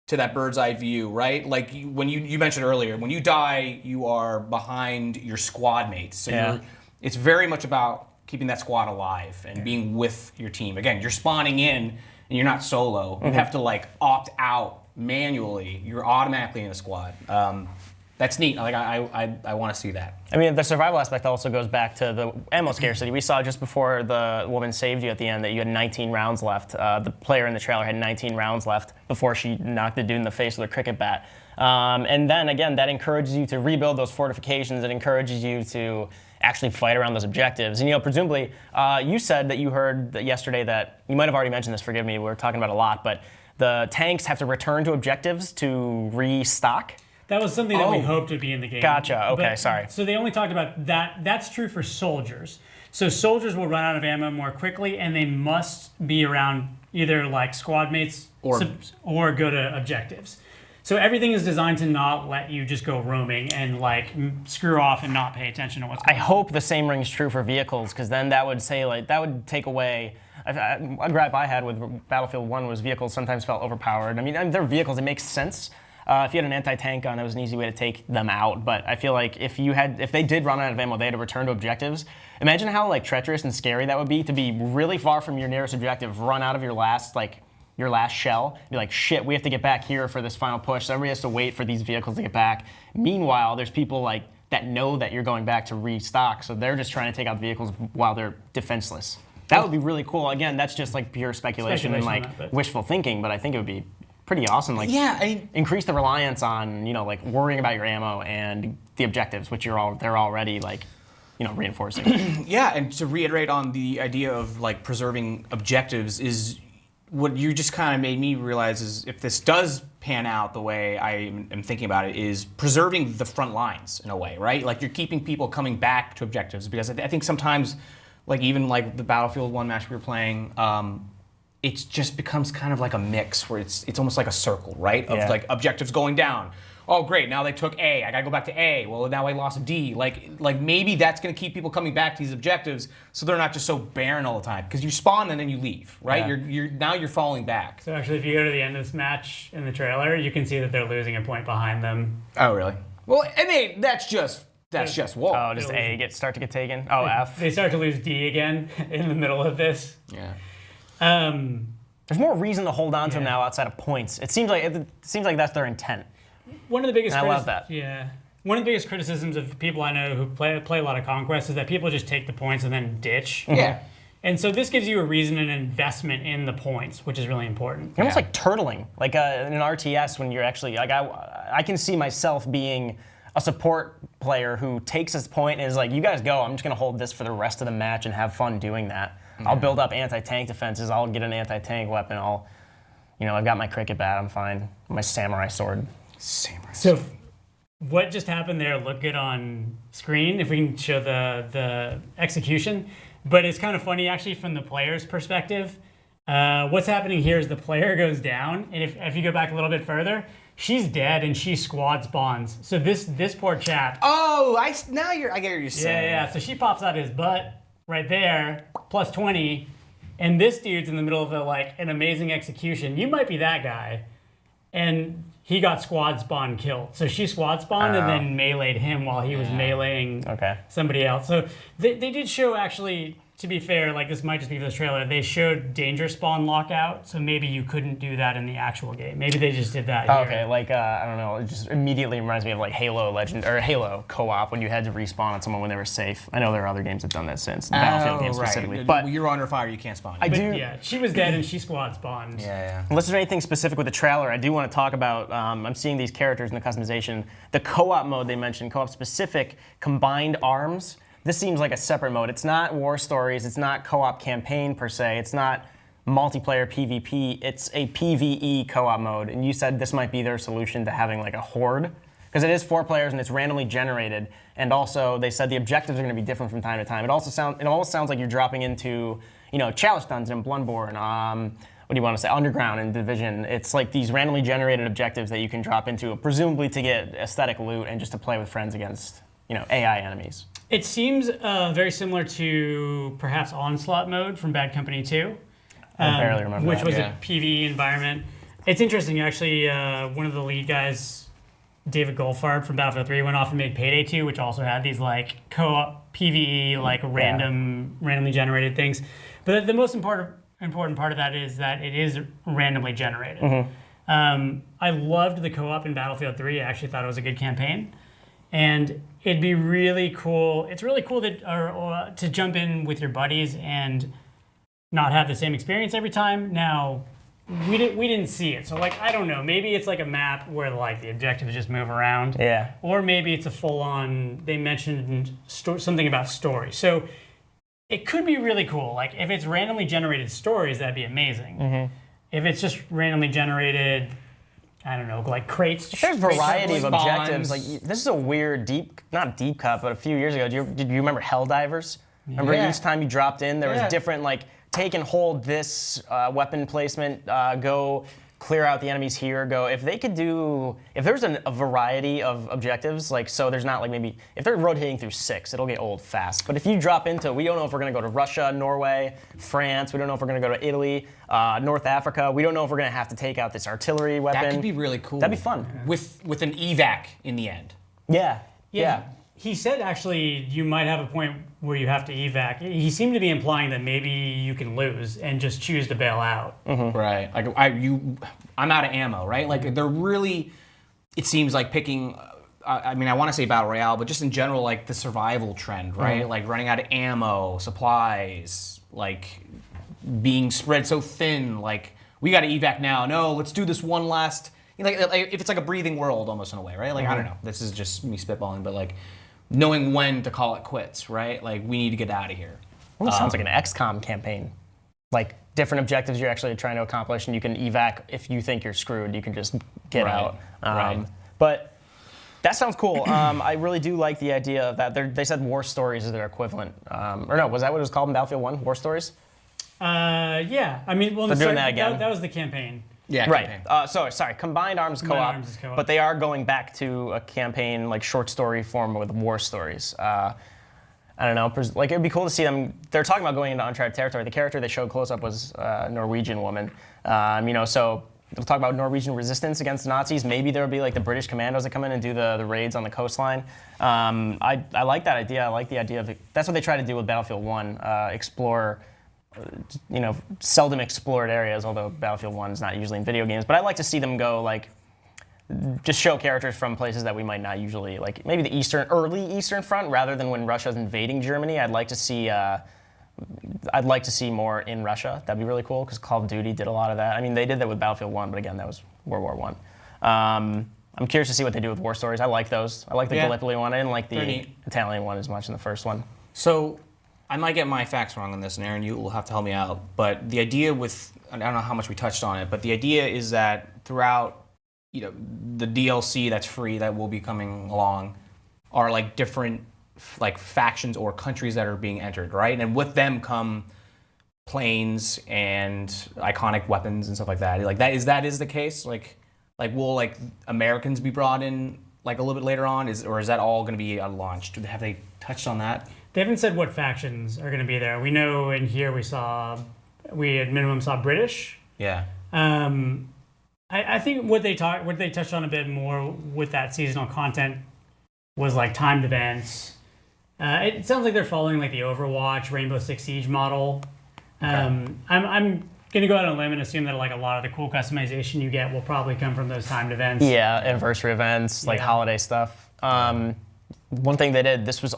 to that bird's eye view, right? Like when you mentioned earlier, when you die, you are behind your squad mates. So it's very much about keeping that squad alive and being with your team. Again, you're spawning in and you're not solo. You have to like opt out manually. You're automatically in a squad. That's neat. Like I want to see that. I mean, the survival aspect also goes back to the ammo scarcity. We saw just before the woman saved you at the end that you had 19 rounds left. The player in the trailer had 19 rounds left before she knocked the dude in the face with a cricket bat. And then again, that encourages you to rebuild those fortifications. It encourages you to actually fight around those objectives. And presumably, you said that you heard that yesterday that, you might have already mentioned this, forgive me, we're talking about a lot, but the tanks have to return to objectives to restock? That was something that we hoped would be in the game. Gotcha. Okay, sorry. So they only talked about that. That's true for soldiers. So soldiers will run out of ammo more quickly, and they must be around either like squad mates or go to objectives. So everything is designed to not let you just go roaming and like screw off and not pay attention to what's going on. I hope the same rings true for vehicles, because then that would say like that would take away. A gripe I had with Battlefield 1 was vehicles sometimes felt overpowered. I mean, they're vehicles. It makes sense. If you had an anti-tank gun, it was an easy way to take them out. But I feel like if they did run out of ammo, they had to return to objectives. Imagine how like treacherous and scary that would be to be really far from your nearest objective, run out of your last shell, be like, shit, we have to get back here for this final push. So everybody has to wait for these vehicles to get back. Meanwhile, there's people like that know that you're going back to restock, so they're just trying to take out vehicles while they're defenseless. That would be really cool. Again, that's just like pure speculation and like wishful thinking, but I think it would be pretty awesome. Like, increase the reliance on like worrying about your ammo and the objectives, which they're already like reinforcing. Yeah, and to reiterate on the idea of like preserving objectives is what you just kind of made me realize is if this does pan out the way I am thinking about it, is preserving the front lines in a way, right? Like you're keeping people coming back to objectives, because I think sometimes, like even like the Battlefield 1 match we were playing, it just becomes kind of like a mix where it's almost like a circle, right? Of like objectives going down. Oh great, now they took A, I gotta go back to A. Well, now I lost D. Like maybe that's gonna keep people coming back to these objectives so they're not just so barren all the time. Because you spawn and then you leave, right? Yeah. You're falling back. So actually, if you go to the end of this match in the trailer, you can see that they're losing a point behind them. Oh really? Well, that's just whoa. Oh, does A start to get taken? Oh, F. They start to lose D again in the middle of this. Yeah. There's more reason to hold on to them now outside of points. It seems like that's their intent. One of the biggest. I love that. Yeah. One of the biggest criticisms of people I know who play a lot of Conquest is that people just take the points and then ditch. Yeah. And so this gives you a reason and investment in the points, which is really important. You're almost like turtling, like in an RTS when you're actually like I can see myself being a support player who takes his point and is like, you guys go. I'm just gonna hold this for the rest of the match and have fun doing that. I'll build up anti-tank defenses. I'll get an anti-tank weapon. I've got my cricket bat. I'm fine. My samurai sword. So what just happened there looked good on screen, if we can show the execution. But it's kind of funny, actually, from the player's perspective. What's happening here is the player goes down, and if you go back a little bit further, she's dead and she squad spawns. So this poor chap. Oh, I get what you're saying. Yeah. So she pops out his butt right there, plus 20, and this dude's in the middle of an amazing execution. You might be that guy, and he got squad spawn killed. So she squad spawned and then meleeed him while he was meleeing somebody else. So they did show actually to be fair, like this might just be for the trailer, they showed danger spawn lockout, so maybe you couldn't do that in the actual game. Maybe they just did that here. Okay, like I don't know, it just immediately reminds me of like Halo Legend or Halo co-op when you had to respawn on someone when they were safe. I know there are other games that have done that since, Battlefield games specifically. But you're under fire, you can't spawn. Yeah, she was dead and she squad spawned. Yeah. Unless there's anything specific with the trailer, I do want to talk about. I'm seeing these characters in the customization. The co-op mode they mentioned, co-op specific, combined arms. This seems like a separate mode. It's not War Stories. It's not co-op campaign per se. It's not multiplayer PvP. It's a PvE co-op mode. And you said this might be their solution to having like a horde, because it is 4 players and it's randomly generated. And also, they said the objectives are going to be different from time to time. It almost sounds like you're dropping into, Chalice Dungeon and Bloodborne. What do you want to say? Underground and Division. It's like these randomly generated objectives that you can drop into, presumably to get aesthetic loot and just to play with friends against, AI enemies. It seems very similar to perhaps Onslaught mode from Bad Company 2. I barely remember which that. was a PvE environment. It's interesting, actually. One of the lead guys, David Goldfarb from Battlefield 3, went off and made Payday 2, which also had these like co-op PvE, like randomly generated things. But the most important part of that is that it is randomly generated. Mm-hmm. I loved the co-op in Battlefield 3. I actually thought it was a good campaign. And it'd be really cool. It's really cool that to jump in with your buddies and not have the same experience every time. Now, we didn't see it, so like I don't know. Maybe it's like a map where like the objectives just move around. Yeah. Or maybe it's a full-on. They mentioned something about stories, so it could be really cool. Like if it's randomly generated stories, that'd be amazing. Mm-hmm. If it's just randomly generated, I don't know, like crates. There's a variety of objectives. Like this is a weird not deep cut, but a few years ago, did you remember Helldivers? Remember each time you dropped in, there was different like take and hold this weapon placement, go clear out the enemies here, go. If there's a variety of objectives, like so there's not like maybe, if they're rotating through 6, it'll get old fast. But if you drop into, we don't know if we're gonna go to Russia, Norway, France, we don't know if we're gonna go to Italy, North Africa, we don't know if we're gonna have to take out this artillery weapon. That could be really cool. That'd be fun. With an evac in the end. Yeah. He said actually you might have a point where you have to evac. He seemed to be implying that maybe you can lose and just choose to bail out. Mm-hmm. Right. Like I'm out of ammo, right? Like they're really, it seems like picking, I mean, I want to say Battle Royale, but just in general, like the survival trend, right? Mm-hmm. Like running out of ammo, supplies, like being spread so thin, like we got to evac now. No, let's do this one last, like if it's like a breathing world almost in a way, right? Like, I don't know, this is just me spitballing, but like, knowing when to call it quits, right? Like, we need to get out of here. Well, it sounds like an XCOM campaign. Like, different objectives you're actually trying to accomplish, and you can evac if you think you're screwed. You can just get out. Right. But that sounds cool. I really do like the idea of that. They said War Stories is their equivalent. Or no, was that what it was called in Battlefield 1? War Stories? Yeah. I mean, well, They're doing that again. That was the campaign. Yeah, right. Sorry, Combined Arms co-op, but they are going back to a campaign like short story form with War Stories. I don't know, like it'd be cool to see them. They're talking about going into uncharted territory. The character they showed close up was a Norwegian woman. So they'll talk about Norwegian resistance against the Nazis. Maybe there would be like the British commandos that come in and do the raids on the coastline. I like that idea. I like the idea of it. That's what they try to do with Battlefield 1, explore seldom explored areas, although Battlefield 1 is not usually in video games. But I like to see them go, like, just show characters from places that we might not usually, like, maybe the early Eastern Front, rather than when Russia's invading Germany. I'd like to see more in Russia. That'd be really cool, because Call of Duty did a lot of that. I mean, they did that with Battlefield 1, but again, that was World War I. I'm curious to see what they do with War Stories. I like those. I like the Gallipoli one. I didn't like the Italian one as much in the first one. So, I might get my facts wrong on this, and Aaron, you will have to help me out. But the idea I don't know how much we touched on it, but the idea is that throughout, the DLC that's free that will be coming along are like different like factions or countries that are being entered, right? And with them come planes and iconic weapons and stuff like that. Like that is the case? Like will like Americans be brought in like a little bit later on? Or is that all going to be launched? Have they touched on that? They haven't said what factions are going to be there. We know in here we at minimum saw British. Yeah. I think what they touched on a bit more with that seasonal content was like timed events, It sounds like they're following like the Overwatch, Rainbow Six Siege model. I'm gonna go out on a limb and assume that like a lot of the cool customization you get will probably come from those timed events. Yeah, anniversary events, like holiday stuff. One thing they did, this was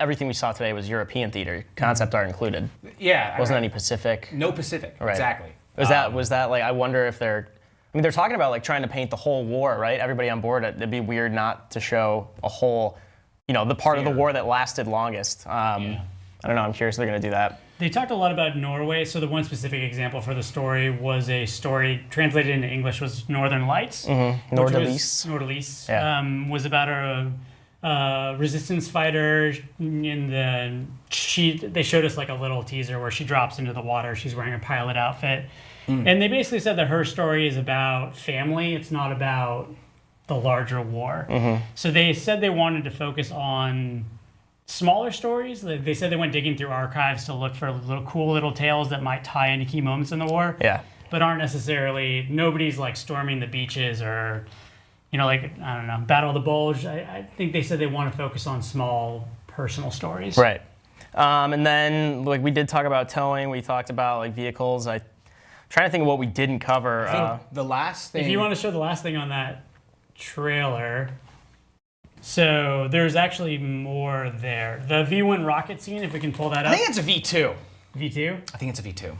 everything we saw today was European theater, concept art included. Yeah. Wasn't any Pacific. No Pacific, Right. exactly. Was that like, I wonder if they're talking about like trying to paint the whole war, right? Everybody on board, it'd be weird not to show a whole, the part of the war that lasted longest. I don't know, I'm curious if they're gonna do that. They talked a lot about Norway, so the one specific example for the story was a story translated into English was Northern Lights. Norderlies. Norderlies. Yeah. Was about a resistance fighter they showed us like a little teaser where she drops into the water. She's wearing a pilot outfit. And they basically said that her story is about family. It's not about the larger war. So they said they wanted to focus on smaller stories. They said they went digging through archives to look for cool little tales that might tie into key moments in the war. Yeah. But aren't necessarily, nobody's like storming the beaches or, like, I don't know, Battle of the Bulge. I think they said they want to focus on small personal stories. Right. And then like we did talk about towing. We talked about like vehicles. I'm trying to think of what we didn't cover. I think the last thing. If you want to show the last thing on that trailer. So there's actually more there. The V1 rocket scene, if we can pull that up. I think it's a V2. V2? I think it's a V2.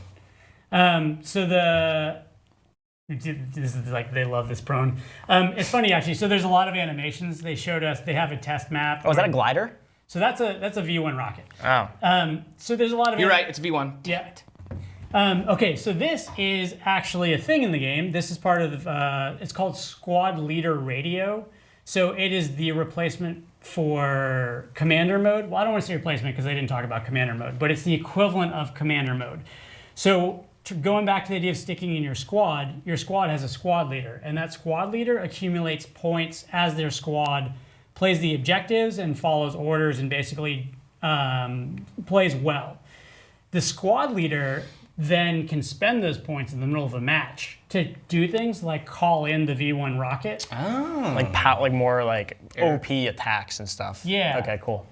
This is like, they love this prone. It's funny actually. So there's a lot of animations. They showed us, they have a test map. Oh, is that a glider? So that's a V1 rocket. Oh. So there's a lot of. You're right, it's a V1. Yeah. Okay, so this is actually a thing in the game. This is part of, it's called Squad Leader Radio. So it is the replacement for Commander mode. Well, I don't want to say replacement because they didn't talk about Commander mode, but it's the equivalent of Commander mode. So going back to the idea of sticking in your squad has a squad leader, and that squad leader accumulates points as their squad plays the objectives and follows orders and basically plays well. The squad leader then can spend those points in the middle of a match to do things like call in the V1 rocket. Oh. Like more like OP attacks and stuff. Yeah. Okay, cool.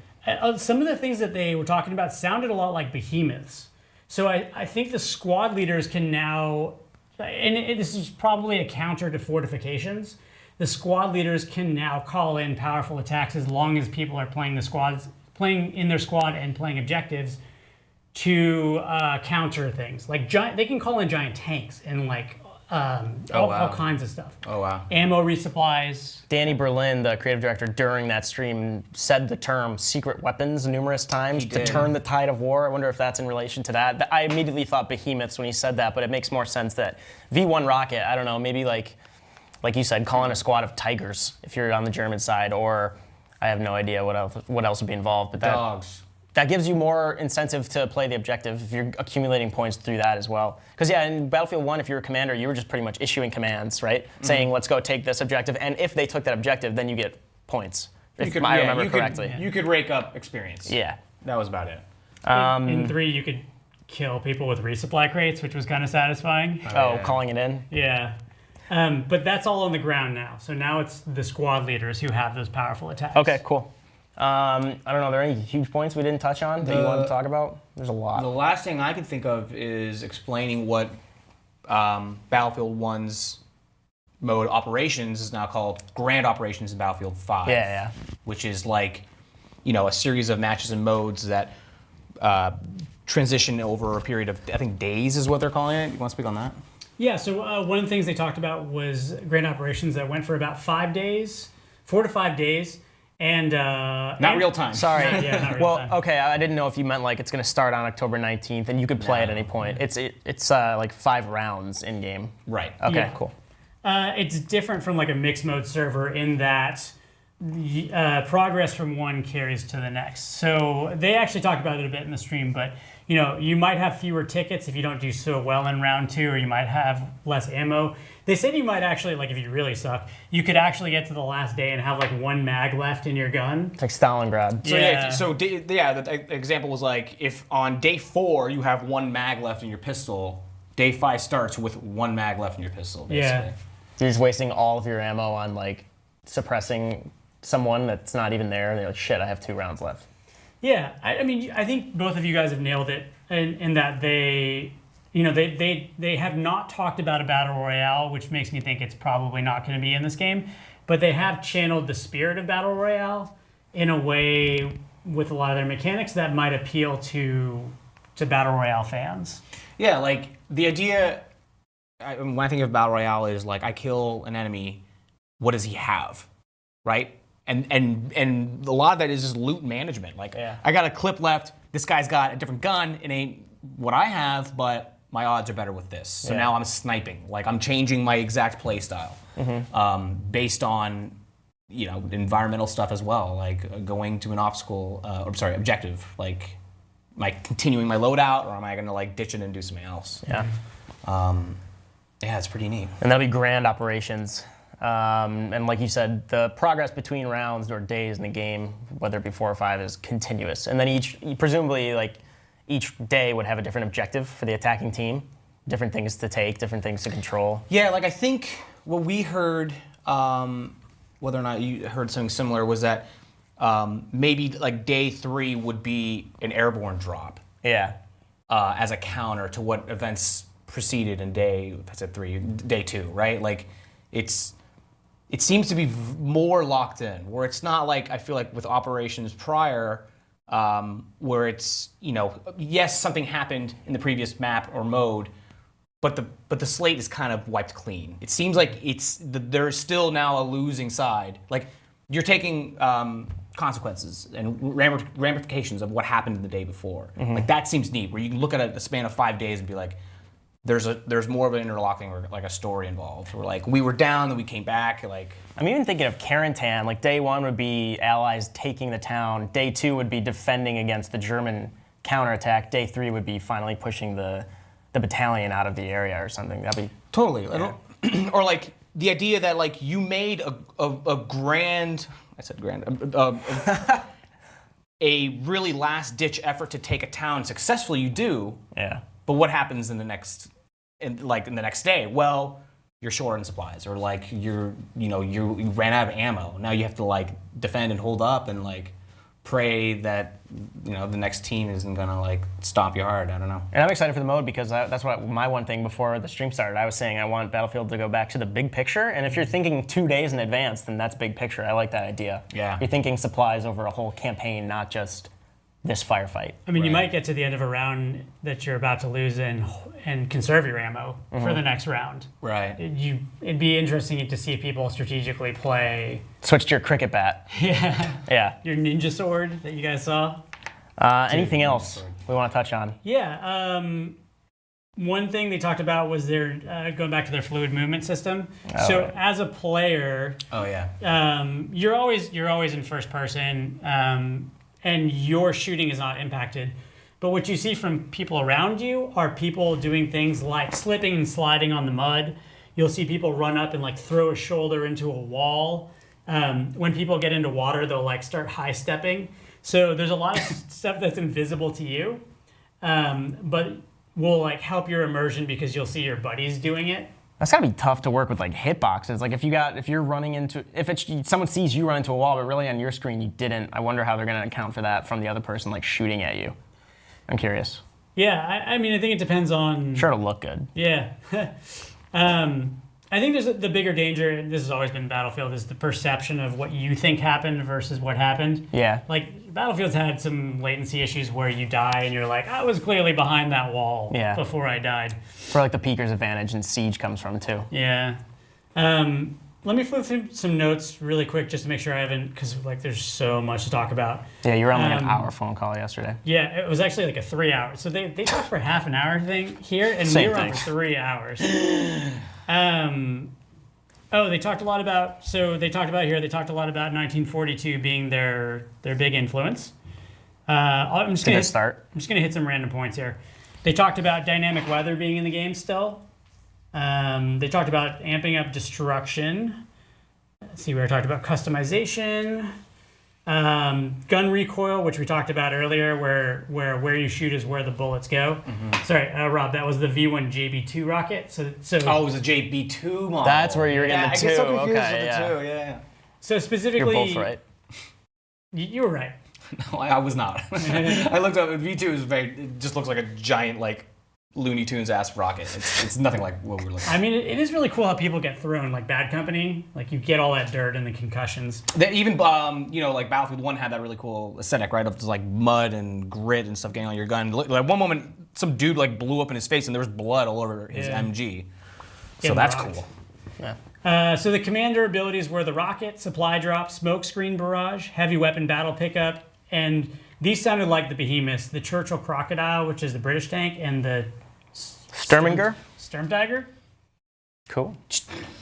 Some of the things that they were talking about sounded a lot like behemoths. So I think the squad leaders can now, and this is probably a counter to fortifications, the squad leaders can now call in powerful attacks as long as people are playing in their squad and playing objectives to counter things. Like they can call in giant tanks and like all kinds of stuff. Oh, wow. Ammo resupplies. Danny Berlin, the creative director, during that stream said the term secret weapons numerous times to turn the tide of war. I wonder if that's in relation to that. I immediately thought behemoths when he said that, but it makes more sense that V1 rocket, I don't know, maybe like you said, call in a squad of tigers if you're on the German side, or I have no idea what else would be involved. But dogs. That gives you more incentive to play the objective if you're accumulating points through that as well. Because yeah, in Battlefield 1, if you were a commander, you were just pretty much issuing commands, right? Saying, let's go take this objective, and if they took that objective, then you get points, if I remember correctly. You could rake up experience. Yeah. That was about it. In 3, you could kill people with resupply crates, which was kind of satisfying. Oh, calling it in? Yeah. But that's all on the ground now. So now it's the squad leaders who have those powerful attacks. Okay, cool. I don't know, are there any huge points we didn't touch on that you wanted to talk about? There's a lot. The last thing I can think of is explaining what Battlefield 1's mode operations is now called Grand Operations in Battlefield 5. Yeah. Which is like, a series of matches and modes that transition over a period of, I think, days is what they're calling it. You want to speak on that? Yeah, so one of the things they talked about was Grand Operations that went for about 5 days, 4 to 5 days. And not real time. Sorry. Not real time. Okay. I didn't know if you meant like it's going to start on October 19th and you could play at any point. It's like 5 rounds in game. Right. Okay. Cool. It's different from like a mixed mode server in that progress from one carries to the next. So they actually talked about it a bit in the stream, but you might have fewer tickets if you don't do so well in round 2, or you might have less ammo. They said you might actually, like if you really suck, you could actually get to the last day and have like 1 mag left in your gun. It's like Stalingrad. So the example was like, if on day 4 you have 1 mag left in your pistol, day 5 starts with 1 mag left in your pistol, basically. Yeah. You're just wasting all of your ammo on like suppressing someone that's not even there, and they're like, shit, I have 2 rounds left. Yeah, I mean, I think both of you guys have nailed it in that they have not talked about a battle royale, which makes me think it's probably not going to be in this game, but they have channeled the spirit of battle royale in a way with a lot of their mechanics that might appeal to battle royale fans. Yeah, like the idea, when I think of battle royale, is like I kill an enemy, what does he have, right? And a lot of that is just loot management. Like I got a clip left, this guy's got a different gun, it ain't what I have, but my odds are better with this. So now I'm sniping. Like I'm changing my exact play style based on environmental stuff as well, like going to an objective. Like, am I continuing my loadout, or am I gonna like ditch it and do something else? Yeah. Yeah, it's pretty neat. And that'll be grand operations. And like you said, the progress between rounds or days in the game, whether it be 4 or 5, is continuous. And then presumably, like each day would have a different objective for the attacking team, different things to take, different things to control. Yeah, like I think what we heard, whether or not you heard something similar, was that maybe like day 3 would be an airborne drop. Yeah. As a counter to what events preceded in day 2, right? Like it seems to be more locked in, where it's not like, I feel like with operations prior, where it's, yes, something happened in the previous map or mode, but the slate is kind of wiped clean. It seems like there's still now a losing side. Like you're taking consequences and ramifications of what happened in the day before. Like that seems neat, where you can look at a span of 5 days and be like, there's more of an interlocking, or like a story involved. Where like we were down, then we came back. Like I'm even thinking of Carentan. Like day 1 would be allies taking the town. Day 2 would be defending against the German counterattack. Day 3 would be finally pushing the battalion out of the area or something. That'd be totally. Yeah. Or like the idea that like you made a grand. I said grand. A really last ditch effort to take a town successfully. You do. Yeah. But what happens in the next day? Well, you're short on supplies, or like you ran out of ammo. Now you have to like defend and hold up and like pray that the next team isn't gonna like stop you hard. I don't know. And I'm excited for the mode because that's what my one thing before the stream started. I was saying I want Battlefield to go back to the big picture. And if you're thinking 2 days in advance, then that's big picture. I like that idea. Yeah. You're thinking supplies over a whole campaign, not just this firefight. I mean, you might get to the end of a round that you're about to lose and conserve your ammo for the next round. Right. It'd be interesting to see people strategically play. Switch to your cricket bat. Yeah. Yeah. Your ninja sword that you guys saw. Anything else we want to touch on? Yeah. One thing they talked about was their going back to their fluid movement system. So as a player, you're always in first person. And your shooting is not impacted. But what you see from people around you are people doing things like slipping and sliding on the mud. You'll see people run up and like throw a shoulder into a wall. When people get into water, they'll like start high stepping. So there's a lot of stuff that's invisible to you, but will like help your immersion because you'll see your buddies doing it. That's gotta be tough to work with like hitboxes. Like if someone sees you run into a wall, but really on your screen you didn't. I wonder how they're gonna account for that from the other person like shooting at you. I'm curious. Yeah, I mean I think it depends on. Sure, it'll look good. Yeah, I think there's the bigger danger. And this has always been Battlefield, is the perception of what you think happened versus what happened. Yeah. Like Battlefield's had some latency issues where you die and you're like, I was clearly behind that wall before I died. For like the peeker's advantage, and Siege comes from too. Yeah. Let me flip through some notes really quick just to make sure I haven't, because like there's so much to talk about. Yeah, you were on like an hour phone call yesterday. Yeah, it was actually like a 3 hour. So they talked for half an hour thing here, and we were on for 3 hours. They talked a lot about 1942 being their big influence. I'm just gonna hit some random points here. They talked about dynamic weather being in the game still. They talked about amping up destruction. Let's see, we were talking about customization. Gun recoil, which we talked about earlier, where you shoot is where the bullets go. Sorry, Rob, that was the V1 JB2 rocket. So it was a JB2 model. That's where you were getting the two. I get so confused okay, with the two. Yeah. So specifically, you're both right. You were right. No, I was not. I looked up. V2 is it just looks like a giant like Looney Tunes ass rocket. It's nothing like what we're looking at. I mean, it is really cool how people get thrown, like Bad Company. Like, you get all that dirt and the concussions. Even, like Battlefield 1 had that really cool aesthetic, right? Of just like mud and grit and stuff getting on your gun. Like one moment, some dude like blew up in his face and there was blood all over his MG. So that's cool. Yeah. So the commander abilities were the rocket, supply drop, smoke screen barrage, heavy weapon battle pickup, and these sounded like the behemoths: the Churchill Crocodile, which is the British tank, and the Sturmtiger. Cool.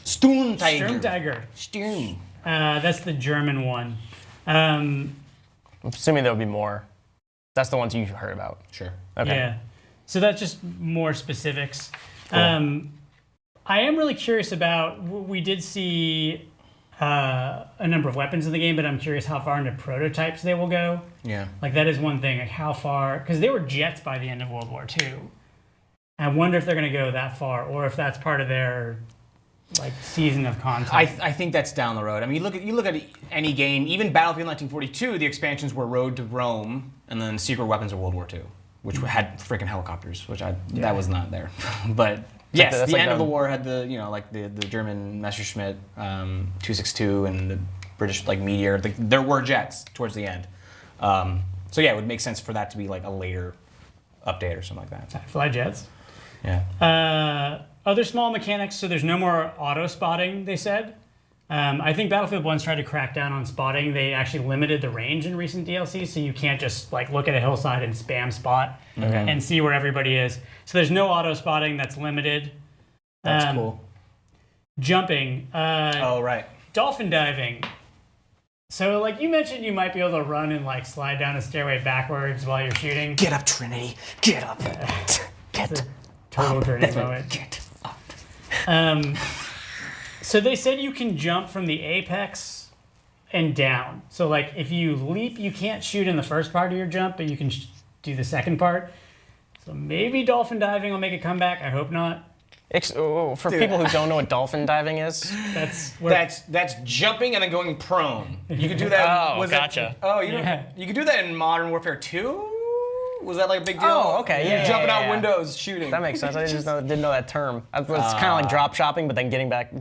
Sturmtiger. Sturm. That's the German one. I'm assuming there'll be more. That's the ones you heard about. Sure. Okay. Yeah. So that's just more specifics. Cool. I am really curious about. We did see a number of weapons in the game, but I'm curious how far into prototypes they will go. Yeah. Like, that is one thing. Like, how far? Because they were jets by the end of World War II. I wonder if they're going to go that far, or if that's part of their like season of content. I think that's down the road. I mean, you look at any game, even Battlefield 1942. The expansions were Road to Rome, and then Secret Weapons of World War II, which had freaking helicopters, which that was not there. But yes, that's the like end of the war had the the German Messerschmitt 262 and the British like Meteor. There were jets towards the end. So yeah, it would make sense for that to be like a later update or something like that. Fly jets. Yeah. Other small mechanics, so there's no more auto spotting, they said. I think Battlefield 1's tried to crack down on spotting. They actually limited the range in recent DLC, so you can't just like look at a hillside and spam spot and see where everybody is. So there's no auto spotting, that's limited. That's cool. Jumping. Right. Dolphin diving. So, like, you mentioned you might be able to run and like slide down a stairway backwards while you're shooting. Get up, Trinity. Get up. Get Total Trinity moment. Get up. So they said you can jump from the apex and down. So, like, if you leap, you can't shoot in the first part of your jump, but you can do the second part. So maybe dolphin diving will make a comeback. I hope not. For people who don't know what dolphin diving is, that's jumping and then going prone. You could do that. Gotcha. You could do that in Modern Warfare 2. Was that like a big deal? Oh, okay. You're jumping out windows, shooting. That makes sense. I didn't know that term. It's kind of like drop shotting, but getting back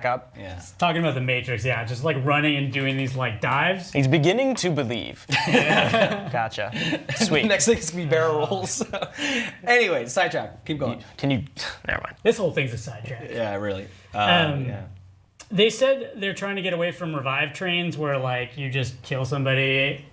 up. Yeah. Talking about the Matrix, yeah, just like running and doing these like dives. He's beginning to believe. Gotcha. Sweet. Next thing is gonna be barrel rolls. Anyway, sidetrack. Keep going. Never mind. This whole thing's a sidetrack. Yeah, really. They said they're trying to get away from revive trains where like you just kill somebody.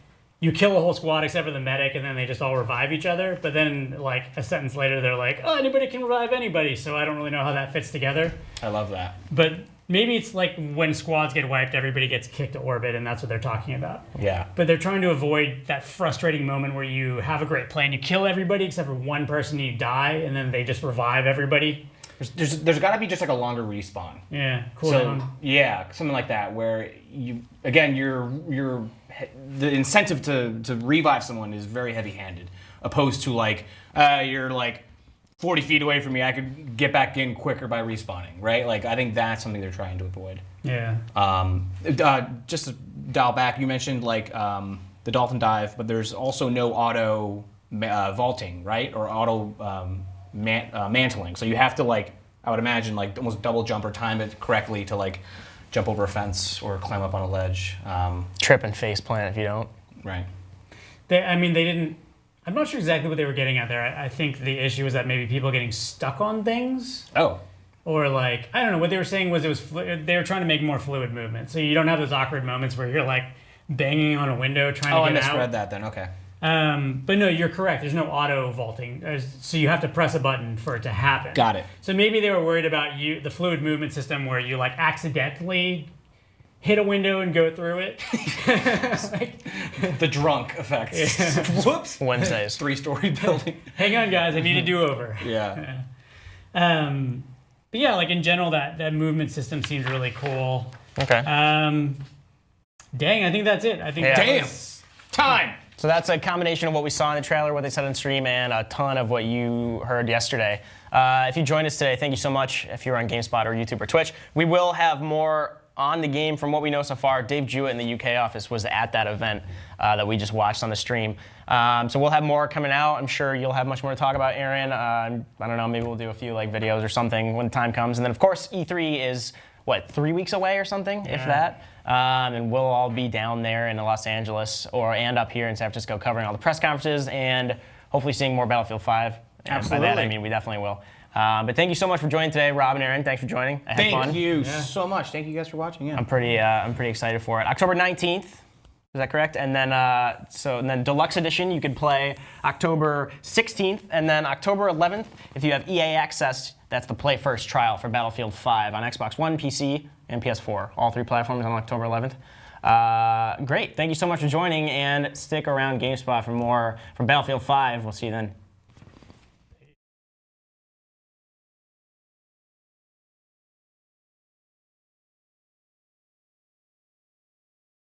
You kill a whole squad except for the medic, and then they just all revive each other. But then, like, a sentence later, they're like, oh, anybody can revive anybody. So I don't really know how that fits together. I love that. But maybe it's like when squads get wiped, everybody gets kicked to orbit, and that's what they're talking about. Yeah. But they're trying to avoid that frustrating moment where you have a great plan. You kill everybody except for one person, and you die, and then they just revive everybody. There's got to be just like a longer respawn. Yeah, cool. Yeah, something like that, where the incentive to revive someone is very heavy-handed, opposed to like you're like 40 feet away from me, I could get back in quicker by respawning, right? Like I think that's something they're trying to avoid. Yeah. Just to dial back, you mentioned like the dolphin dive, but there's also no auto vaulting, right? Or auto mantling. So you have to like, I would imagine like almost double jump or time it correctly to like jump over a fence or climb up on a ledge. Trip and face plant if you don't. Right. They didn't. I'm not sure exactly what they were getting at there. I think the issue was that maybe people getting stuck on things. Oh. Or like, I don't know, what they were saying was they were trying to make more fluid movement. So you don't have those awkward moments where you're like banging on a window trying to get out. Oh, I misread that then, okay. But no, you're correct. There's no auto vaulting. So you have to press a button for it to happen. Got it. So maybe they were worried about the fluid movement system where you like accidentally hit a window and go through it. The drunk effect. Yeah. Whoops. Wednesdays. 3-story building. Hang on, guys. I need a do-over. Yeah. But yeah, like in general, that movement system seems really cool. Okay. Dang, I think that's it. I think Damn. Time. So that's a combination of what we saw in the trailer, what they said on stream, and a ton of what you heard yesterday. If you joined us today, thank you so much. If you're on GameSpot or YouTube or Twitch, we will have more on the game. From what we know so far, Dave Jewett in the UK office was at that event that we just watched on the stream. So we'll have more coming out. I'm sure you'll have much more to talk about, Aaron. I don't know, maybe we'll do a few like videos or something when the time comes. And then, of course, E3 is, what, 3 weeks away or something, if that? And we'll all be down there in Los Angeles and up here in San Francisco covering all the press conferences and hopefully seeing more Battlefield 5. Absolutely. And by that, I mean we definitely will. But thank you so much for joining today, Rob and Aaron. Thanks for joining. I had fun. Thank you so much. Thank you guys for watching. Yeah. I'm pretty excited for it. October 19th, is that correct? And then and then Deluxe Edition you could play October 16th, and then October 11th if you have EA Access. That's the Play First trial for Battlefield 5 on Xbox One, PC, and PS4. All 3 platforms on October 11th. Great. Thank you so much for joining, and stick around GameSpot for more from Battlefield 5. We'll see you then.